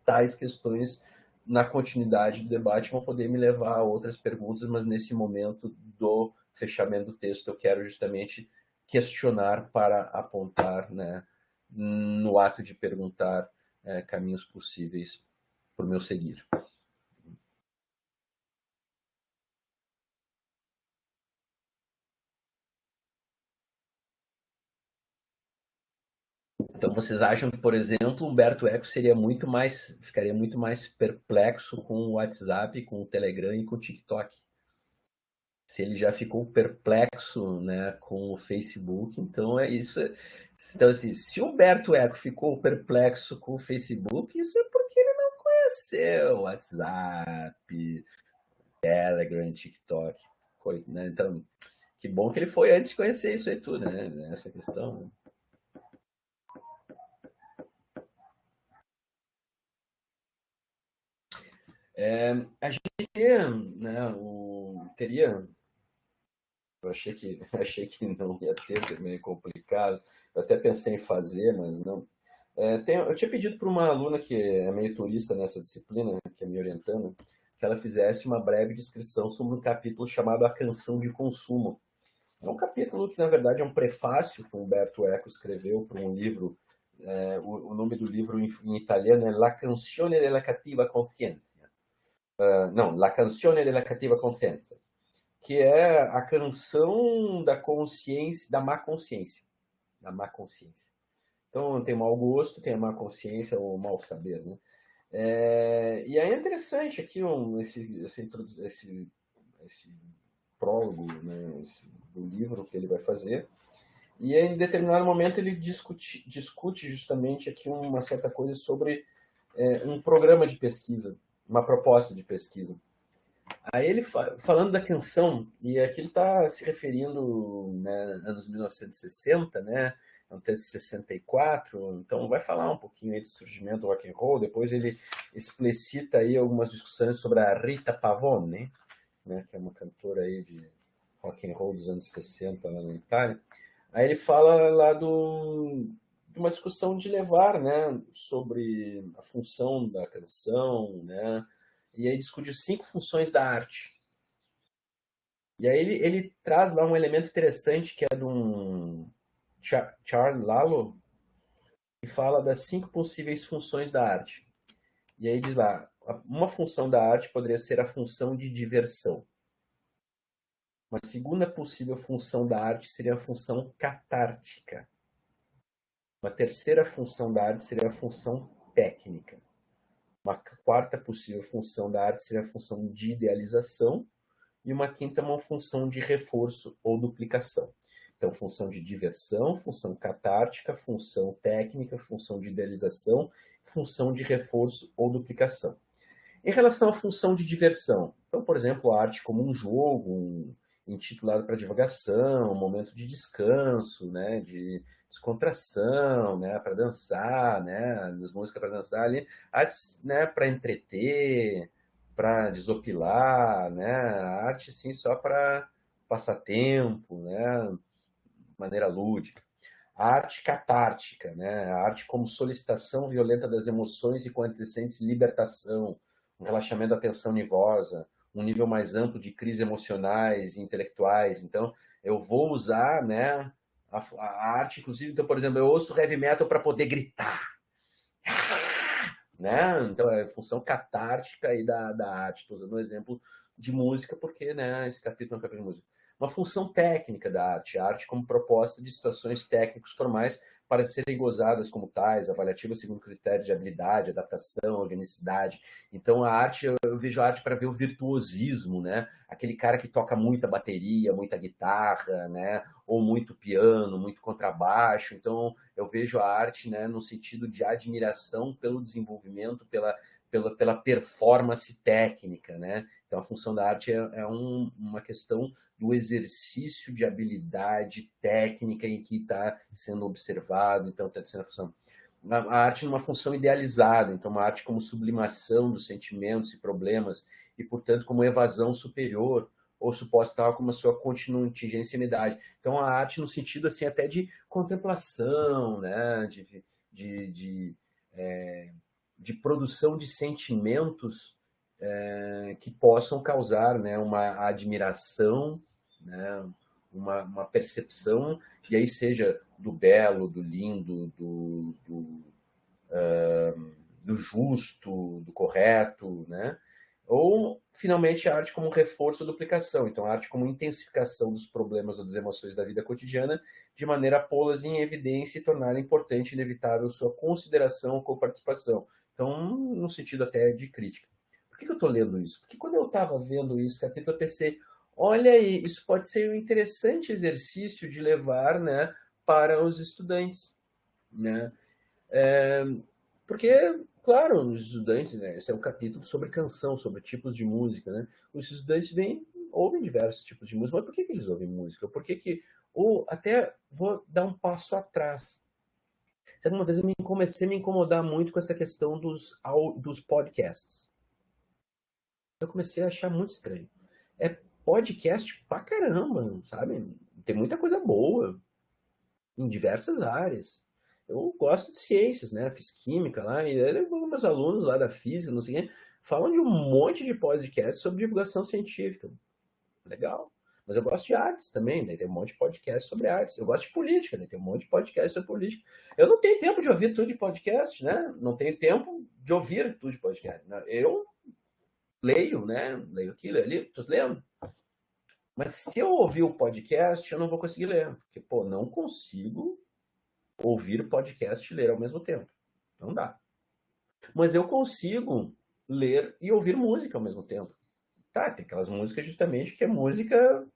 tais questões na continuidade do debate vão poder me levar a outras perguntas, mas nesse momento do fechamento do texto eu quero justamente questionar para apontar, né, no ato de perguntar caminhos possíveis para o meu seguir. Então, vocês acham que, por exemplo, Humberto Eco ficaria muito mais perplexo com o WhatsApp, com o Telegram e com o TikTok? Se ele já ficou perplexo, né, com o Facebook, então é isso. Então, assim, se Humberto Eco ficou perplexo com o Facebook, isso é porque ele não conheceu o WhatsApp, Telegram, TikTok, né? Então, que bom que ele foi antes de conhecer isso aí tudo, né? Essa questão. Né? A gente, né, teria. Eu achei que não ia ter, meio complicado. Eu até pensei em fazer, mas não. Eu tinha pedido para uma aluna que é meio turista nessa disciplina, que é me orientando, que ela fizesse uma breve descrição sobre um capítulo chamado A Canção de Consumo. É um capítulo que, na verdade, é um prefácio que o Umberto Eco escreveu para um livro. O nome do livro em italiano é La Canzone della Cattiva Consciência. Não, La Canzone della Cattiva Consciência, que é a canção da consciência, da má consciência. Da má consciência. Então, tem o mau gosto, tem a má consciência, ou o mau saber, né? E aí é interessante aqui esse prólogo, né, do livro que ele vai fazer. E em determinado momento ele discute justamente aqui uma certa coisa sobre um programa de pesquisa, uma proposta de pesquisa. Aí ele falando da canção, e aqui ele está se referindo, né, anos 1960, né, é um texto de 64, então vai falar um pouquinho aí do surgimento do rock and roll, depois ele explicita aí algumas discussões sobre a Rita Pavone, né, que é uma cantora aí de rock and roll dos anos 60 lá na Itália. Aí ele fala lá de uma discussão de levar, né, sobre a função da canção, né, e aí discute 5 funções da arte. E aí ele traz lá um elemento interessante que é de um Charles Lalo, que fala das 5 possíveis funções da arte. E aí diz lá, uma função da arte poderia ser a função de diversão. Uma segunda possível função da arte seria a função catártica. Uma terceira função da arte seria a função técnica. Uma quarta possível função da arte seria a função de idealização. E uma quinta, uma função de reforço ou duplicação. Então, função de diversão, função catártica, função técnica, função de idealização, função de reforço ou duplicação. Em relação à função de diversão, então, por exemplo, a arte como um jogo, intitulado para divagação, um momento de descanso, né, de descontração, né, para dançar, né, as músicas para dançar ali, artes, né, para entreter, para desopilar, né, a arte sim só para passar tempo, né, de maneira lúdica. A arte catártica, né, a arte como solicitação violenta das emoções e com antecedentes libertação, um relaxamento da tensão nervosa, um nível mais amplo de crises emocionais e intelectuais. Então, eu vou usar, né, a arte, inclusive, então, por exemplo, eu ouço heavy metal para poder gritar. Né? Então, é função catártica aí da arte. Estou usando um exemplo de música, porque, né, esse capítulo é um capítulo de música. Uma função técnica da arte, a arte como proposta de situações técnicos formais para serem gozadas como tais, avaliativas segundo critérios de habilidade, adaptação, organicidade. Então, a arte, eu vejo a arte para ver o virtuosismo, né? Aquele cara que toca muita bateria, muita guitarra, né? Ou muito piano, muito contrabaixo. Então, eu vejo a arte, né, no sentido de admiração pelo desenvolvimento, pela performance técnica, né? Então, a função da arte é uma questão do exercício de habilidade técnica em que está sendo observado, então está sendo a função. A arte numa função idealizada, então uma arte como sublimação dos sentimentos e problemas e, portanto, como evasão superior ou suposta tal como a sua contingência. Então, a arte no sentido assim até de contemplação, né? De produção de sentimentos que possam causar, né, uma admiração, né, uma percepção, e aí seja do belo, do lindo, do justo, do correto, né? Ou, finalmente, a arte como reforço ou duplicação. Então, a arte como intensificação dos problemas ou das emoções da vida cotidiana, de maneira a pô-las em evidência e tornar importante e inevitável sua consideração ou coparticipação. Então, no sentido até de crítica. Por que eu estou lendo isso? Porque quando eu estava vendo isso, capítulo, eu pensei, olha aí, isso pode ser um interessante exercício de levar, né, para os estudantes, né? Porque, claro, os estudantes, né, esse é um capítulo sobre canção, sobre tipos de música, né? Os estudantes ouvem diversos tipos de música, mas por que eles ouvem música? Ou até vou dar um passo atrás. Sabe, uma vez eu comecei a me incomodar muito com essa questão dos podcasts. Eu comecei a achar muito estranho. É podcast pra caramba, sabe? Tem muita coisa boa em diversas áreas. Eu gosto de ciências, né? Fiz química lá, e meus alunos lá da física, não sei o quê, falam de um monte de podcasts sobre divulgação científica. Legal. Mas eu gosto de artes também, né? Tem um monte de podcast sobre artes. Eu gosto de política, né? Tem um monte de podcast sobre política. Eu não tenho tempo de ouvir tudo de podcast, né? Não tenho tempo de ouvir tudo de podcast. Né? Eu leio, né? Leio aqui, leio ali, tô lendo. Mas se eu ouvir o podcast, eu não vou conseguir ler. Porque, pô, não consigo ouvir podcast e ler ao mesmo tempo. Não dá. Mas eu consigo ler e ouvir música ao mesmo tempo. Tá, tem aquelas músicas justamente que é música...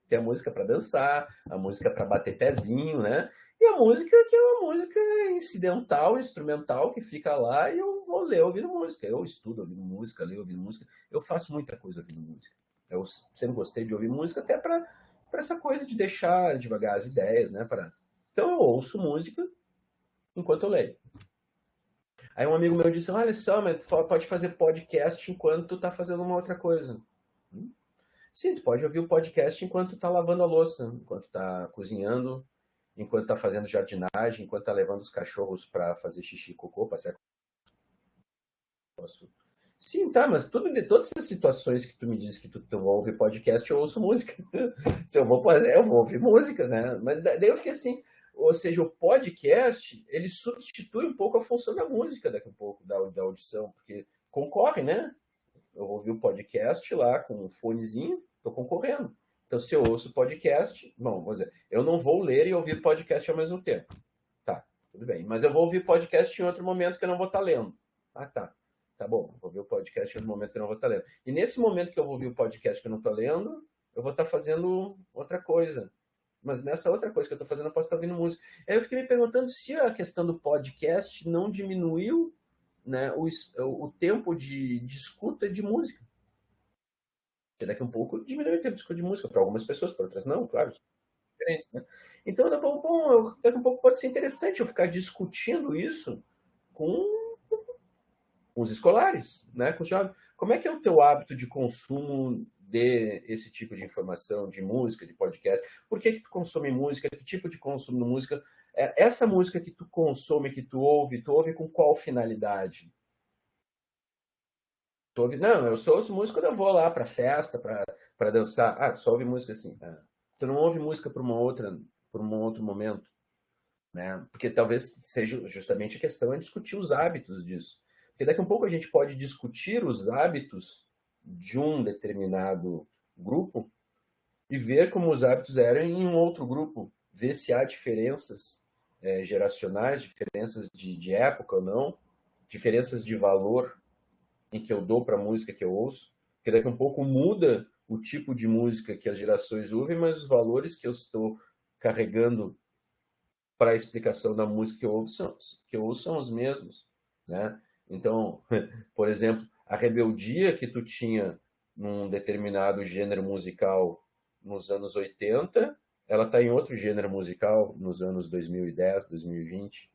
Tem a música para dançar, a música para bater pezinho, né? E a música que é uma música incidental, instrumental, que fica lá e eu vou ler ouvindo música. Eu estudo ouvindo música, leio ouvindo música. Eu faço muita coisa ouvindo música. Eu sempre gostei de ouvir música até para essa coisa de deixar devagar as ideias, né? Então eu ouço música enquanto eu leio. Aí um amigo meu disse, olha só, mas pode fazer podcast enquanto tu tá fazendo uma outra coisa. Sim, tu pode ouvir o podcast enquanto tu tá lavando a louça, enquanto tá cozinhando, enquanto tá fazendo jardinagem, enquanto tá levando os cachorros para fazer xixi e cocô, passear. Sim, tá, mas todas essas situações que tu me diz que tu ouve podcast, eu ouço música. Se eu vou fazer, eu vou ouvir música, né? Mas daí eu fiquei assim, ou seja, o podcast, ele substitui um pouco a função da música daqui a pouco, da audição, porque concorre, né? Eu vou ouvir o podcast lá com um fonezinho, estou concorrendo. Então, se eu ouço podcast, bom, vou dizer, eu não vou ler e ouvir podcast ao mesmo tempo. Tá, tudo bem. Mas eu vou ouvir podcast em outro momento que eu não vou estar lendo. Ah, tá. Tá bom, vou ouvir o podcast em outro momento que eu não vou estar lendo. E nesse momento que eu vou ouvir o podcast que eu não estou lendo, eu vou estar fazendo outra coisa. Mas nessa outra coisa que eu estou fazendo, eu posso estar ouvindo música. Aí eu fiquei me perguntando se a questão do podcast não diminuiu, né, o tempo de escuta de música. Porque daqui a um pouco diminui o tempo de escuta de música, para algumas pessoas, para outras não, claro, diferentes, né? Então, daqui a pouco pode ser interessante eu ficar discutindo isso com os escolares, né, com os jovens. Como é que é o teu hábito de consumo de esse tipo de informação, de música, de podcast? Por que tu consome música? Que tipo de consumo de música? Essa música que tu consome, que tu ouve com qual finalidade? Não, eu só ouço música quando eu vou lá para festa, para dançar. Ah, tu só ouve música assim. Ah, tu não ouve música para para um outro momento, né? Porque talvez seja justamente a questão é discutir os hábitos disso. Porque daqui a um pouco a gente pode discutir os hábitos de um determinado grupo e ver como os hábitos eram em um outro grupo, ver se há diferenças geracionais, diferenças de época ou não, diferenças de valor em que eu dou para a música que eu ouço, porque daqui a um pouco muda o tipo de música que as gerações ouvem, mas os valores que eu estou carregando para a explicação da música que eu ouço são os mesmos, né? Então, por exemplo, a rebeldia que tu tinha num determinado gênero musical nos anos 80, ela está em outro gênero musical nos anos 2010, 2020,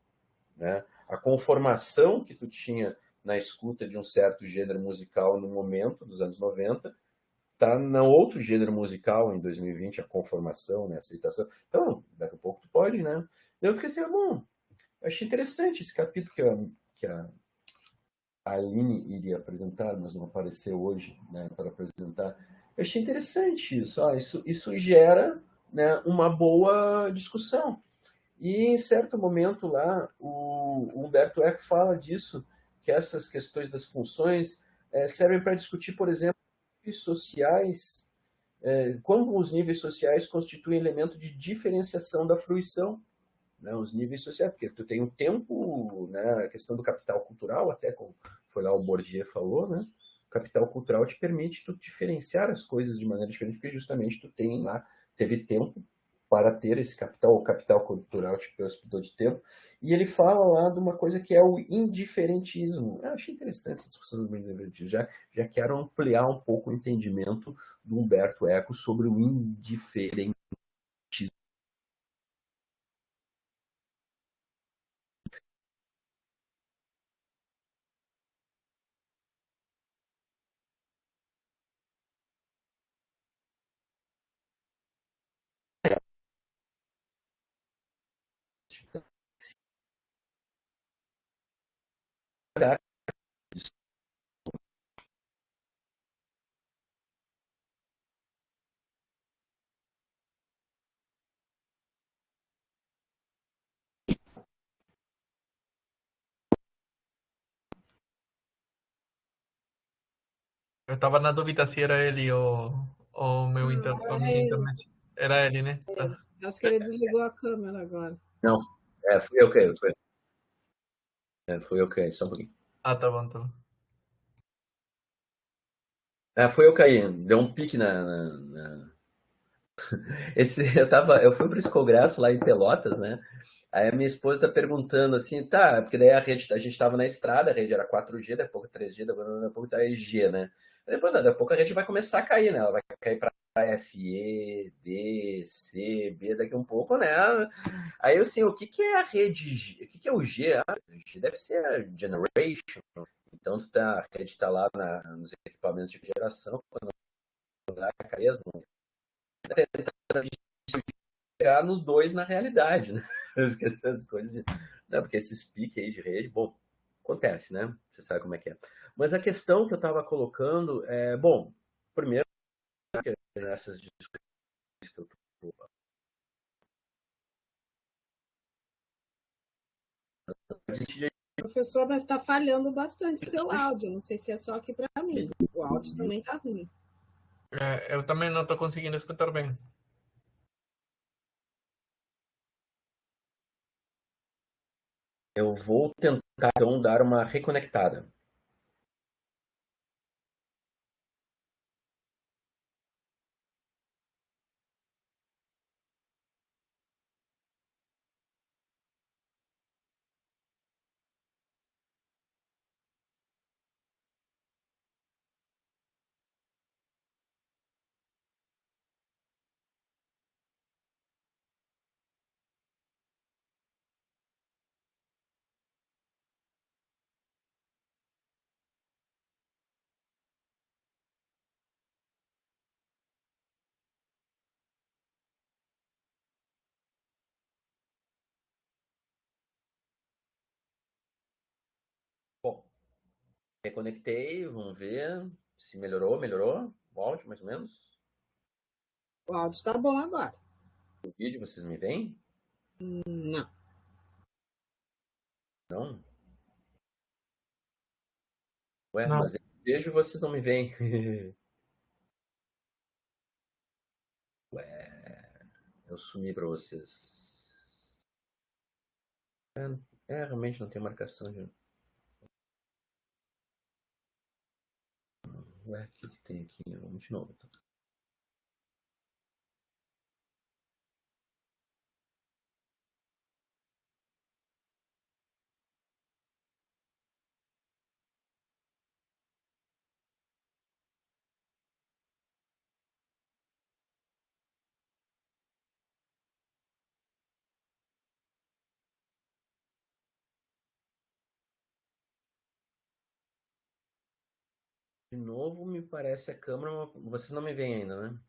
né? A conformação que tu tinha na escuta de um certo gênero musical no momento dos anos 90 está no outro gênero musical em 2020, a conformação, né, a aceitação. Então, daqui a pouco tu pode, né? Eu fiquei assim, bom, eu achei interessante esse capítulo que a Aline iria apresentar, mas não apareceu hoje, né, para apresentar. Eu achei interessante isso. Isso gera, né, uma boa discussão. E em certo momento lá, o Humberto Eco fala disso, que essas questões das funções servem para discutir, por exemplo, níveis sociais, como os níveis sociais constituem elemento de diferenciação da fruição, né, os níveis sociais, porque tu tem o tempo, né, a questão do capital cultural, até como foi lá o Bourdieu falou, né, o capital cultural te permite tu diferenciar as coisas de maneira diferente, porque justamente tu tem lá, teve tempo para ter esse capital, o capital cultural te possibilitou de tempo, e ele fala lá de uma coisa que é o indiferentismo. Eu achei interessante essa discussão do indiferentismo, já quero ampliar um pouco o entendimento do Humberto Eco sobre o indiferentismo. Eu estava na dúvida se era ele ou a É minha ele. internet. Era ele, né? Tá. Acho que ele desligou a câmera agora. Não, fui eu que foi ok, só um pouquinho. Ah, tá bom, tá bom. Foi eu cair, deu um pique eu fui para esse congresso lá em Pelotas, né? Aí a minha esposa tá perguntando assim, tá, porque daí a gente tava na estrada, a rede era 4G, daqui a pouco 3G, daqui a pouco tá G, né? Depois, daqui a pouco a rede vai começar a cair, né? Ela vai cair para FE, D, C, B, daqui a um pouco, né? Aí eu assim, o que que é a rede G? O que que é o G? O G deve ser a Generation. Então a rede tá lá nos equipamentos de geração, quando vai cair as nuvens. Chegar no 2 na realidade, né? Eu esqueci as coisas. Não, porque esses piques aí de rede, bom, acontece, né? Você sabe como é que é. Mas a questão que eu estava colocando é, bom, primeiro, nessas discussões que eu tô, Professor, mas está falhando bastante o seu áudio. Não sei se é só aqui para mim. O áudio também está ruim. Eu também não estou conseguindo escutar bem. Eu vou tentar, então, dar uma reconectada. Bom, reconectei, vamos ver se melhorou. Melhorou o áudio, mais ou menos? O áudio está bom agora. O vídeo, vocês me veem? Não. Não? Ué, Não. mas eu vejo e vocês não me veem. Ué, eu sumi para vocês. Realmente não tem marcação de... Ué, o que tem aqui? Vamos de novo, então. De novo, me parece a câmera... Vocês não me veem ainda, né?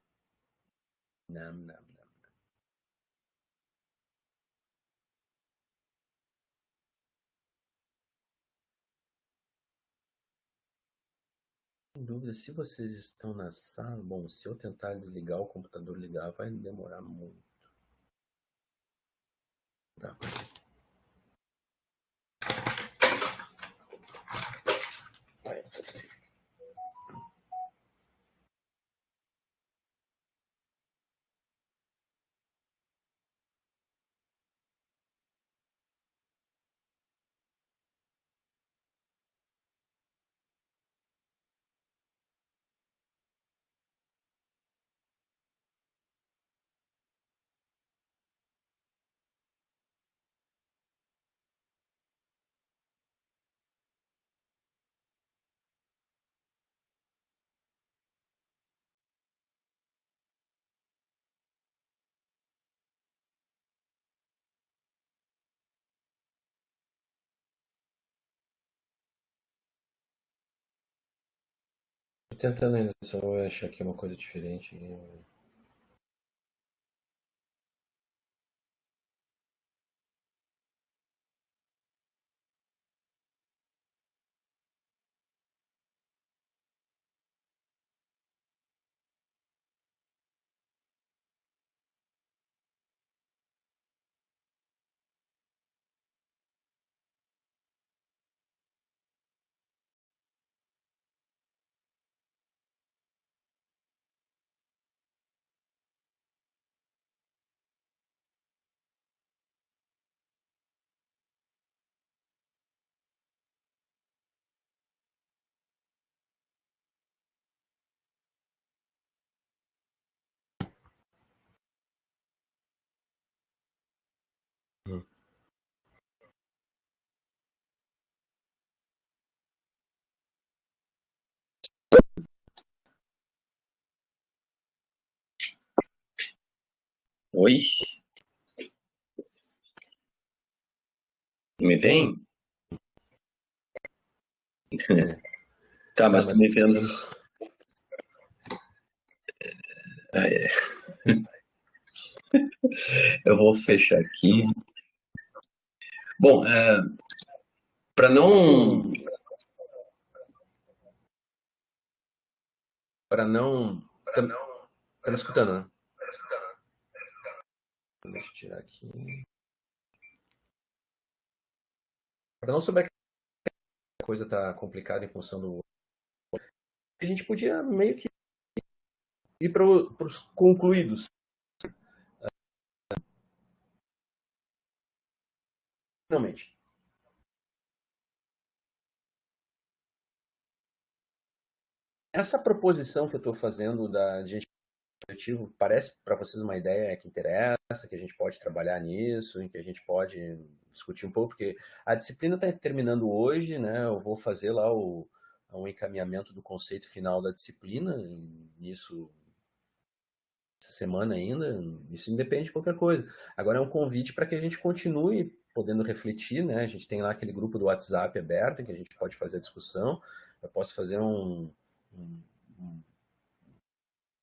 Não, não, não. Sem dúvida, se vocês estão na sala... Bom, se eu tentar desligar o computador, ligar, vai demorar muito. Tá. Tô tentando ainda, só vou achar aqui uma coisa diferente. Hum. Oi? Me vem? Tá, mas me vendo. Eu vou fechar aqui. Bom, para não... Tá me escutando, né? Deixa eu tirar aqui. Para não sobrecarregar coisa está complicada em função do... A gente podia meio que ir para os concluídos. Finalmente. Essa proposição que eu estou fazendo de gente coletivo parece para vocês uma ideia que interessa, que a gente pode trabalhar nisso, em que a gente pode discutir um pouco, porque a disciplina está terminando hoje, né? Eu vou fazer lá um encaminhamento do conceito final da disciplina, nisso essa semana ainda, isso independe de qualquer coisa. Agora é um convite para que a gente continue podendo refletir, né? A gente tem lá aquele grupo do WhatsApp aberto, em que a gente pode fazer a discussão, eu posso fazer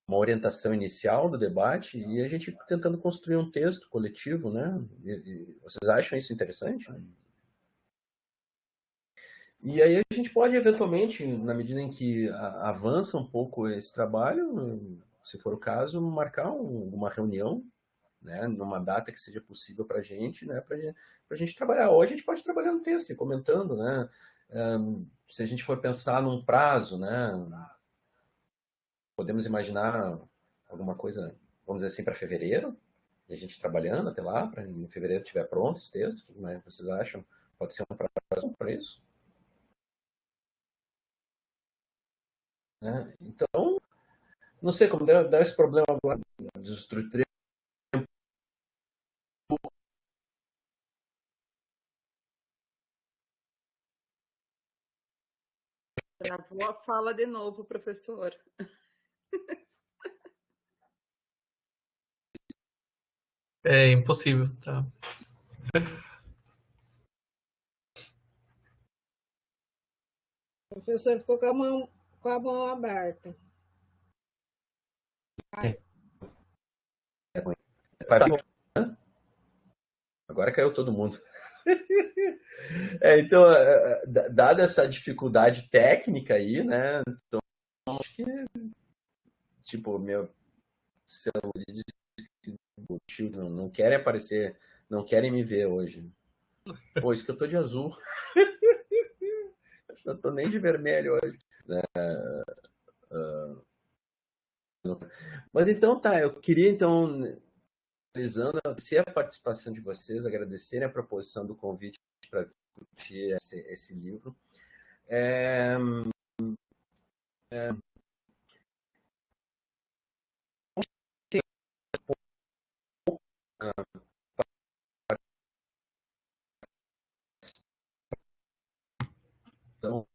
uma orientação inicial do debate e a gente tentando construir um texto coletivo, né? E vocês acham isso interessante? E aí a gente pode, eventualmente, na medida em que avança um pouco esse trabalho, se for o caso, marcar uma reunião, né, numa data que seja possível para a gente, né, para a gente trabalhar. Ou a gente pode trabalhar no texto e comentando, né? Se a gente for pensar num prazo, né, podemos imaginar alguma coisa, vamos dizer assim, para fevereiro, e a gente trabalhando até lá, para em fevereiro estiver pronto esse texto. O que mais vocês acham? Pode ser um prazo para isso? Né? Então, não sei como dá esse problema agora, desestruturei. Travou a fala de novo, professor. É impossível, tá? O professor ficou com a mão aberta. Agora caiu todo mundo. Então, dada essa dificuldade técnica aí, né? Então, acho que, tipo, meu celular não querem aparecer, não querem me ver hoje. Pô, isso que eu tô de azul. Não tô nem de vermelho hoje. Mas então tá, eu queria então, analisando, agradecer a participação de vocês, agradecerem a proposição do convite para discutir esse livro. Então,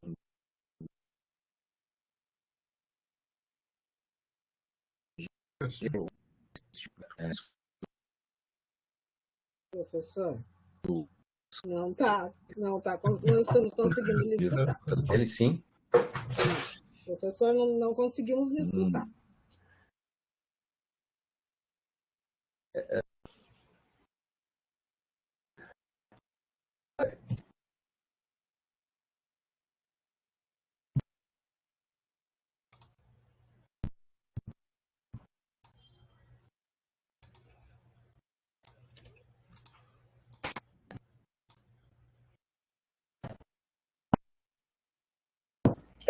Professor, não estamos conseguindo lhe escutar. Ele sim. Professor, não conseguimos lhe escutar.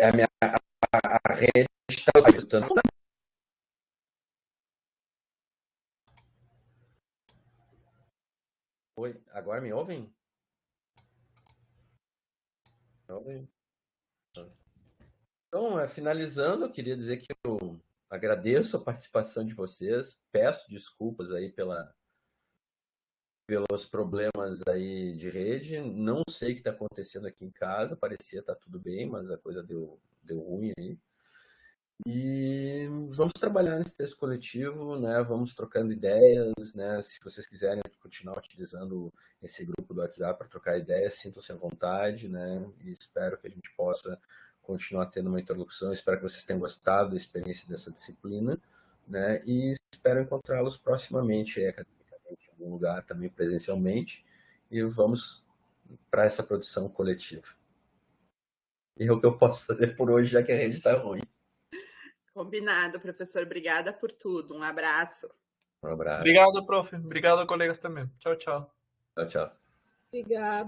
A rede está ajustando. Oi, agora me ouvem? Me ouvem? Então, finalizando, eu queria dizer que eu agradeço a participação de vocês, peço desculpas aí pelos problemas aí de rede, não sei o que está acontecendo aqui em casa, parecia estar tudo bem, mas a coisa deu ruim aí. E vamos trabalhar nesse texto coletivo, né? Vamos trocando ideias, né? Se vocês quiserem continuar utilizando esse grupo do WhatsApp para trocar ideias, sintam-se à vontade, né? E espero que a gente possa continuar tendo uma interlocução. Espero que vocês tenham gostado da experiência dessa disciplina, né? E espero encontrá-los proximamente, academicamente, em algum lugar, também presencialmente. E vamos para essa produção coletiva. E é o que eu posso fazer por hoje, já que a rede está ruim. Combinado, professor. Obrigada por tudo. Um abraço. Um abraço. Obrigado, prof. Obrigado, colegas também. Tchau, tchau. Tchau, tchau. Obrigada.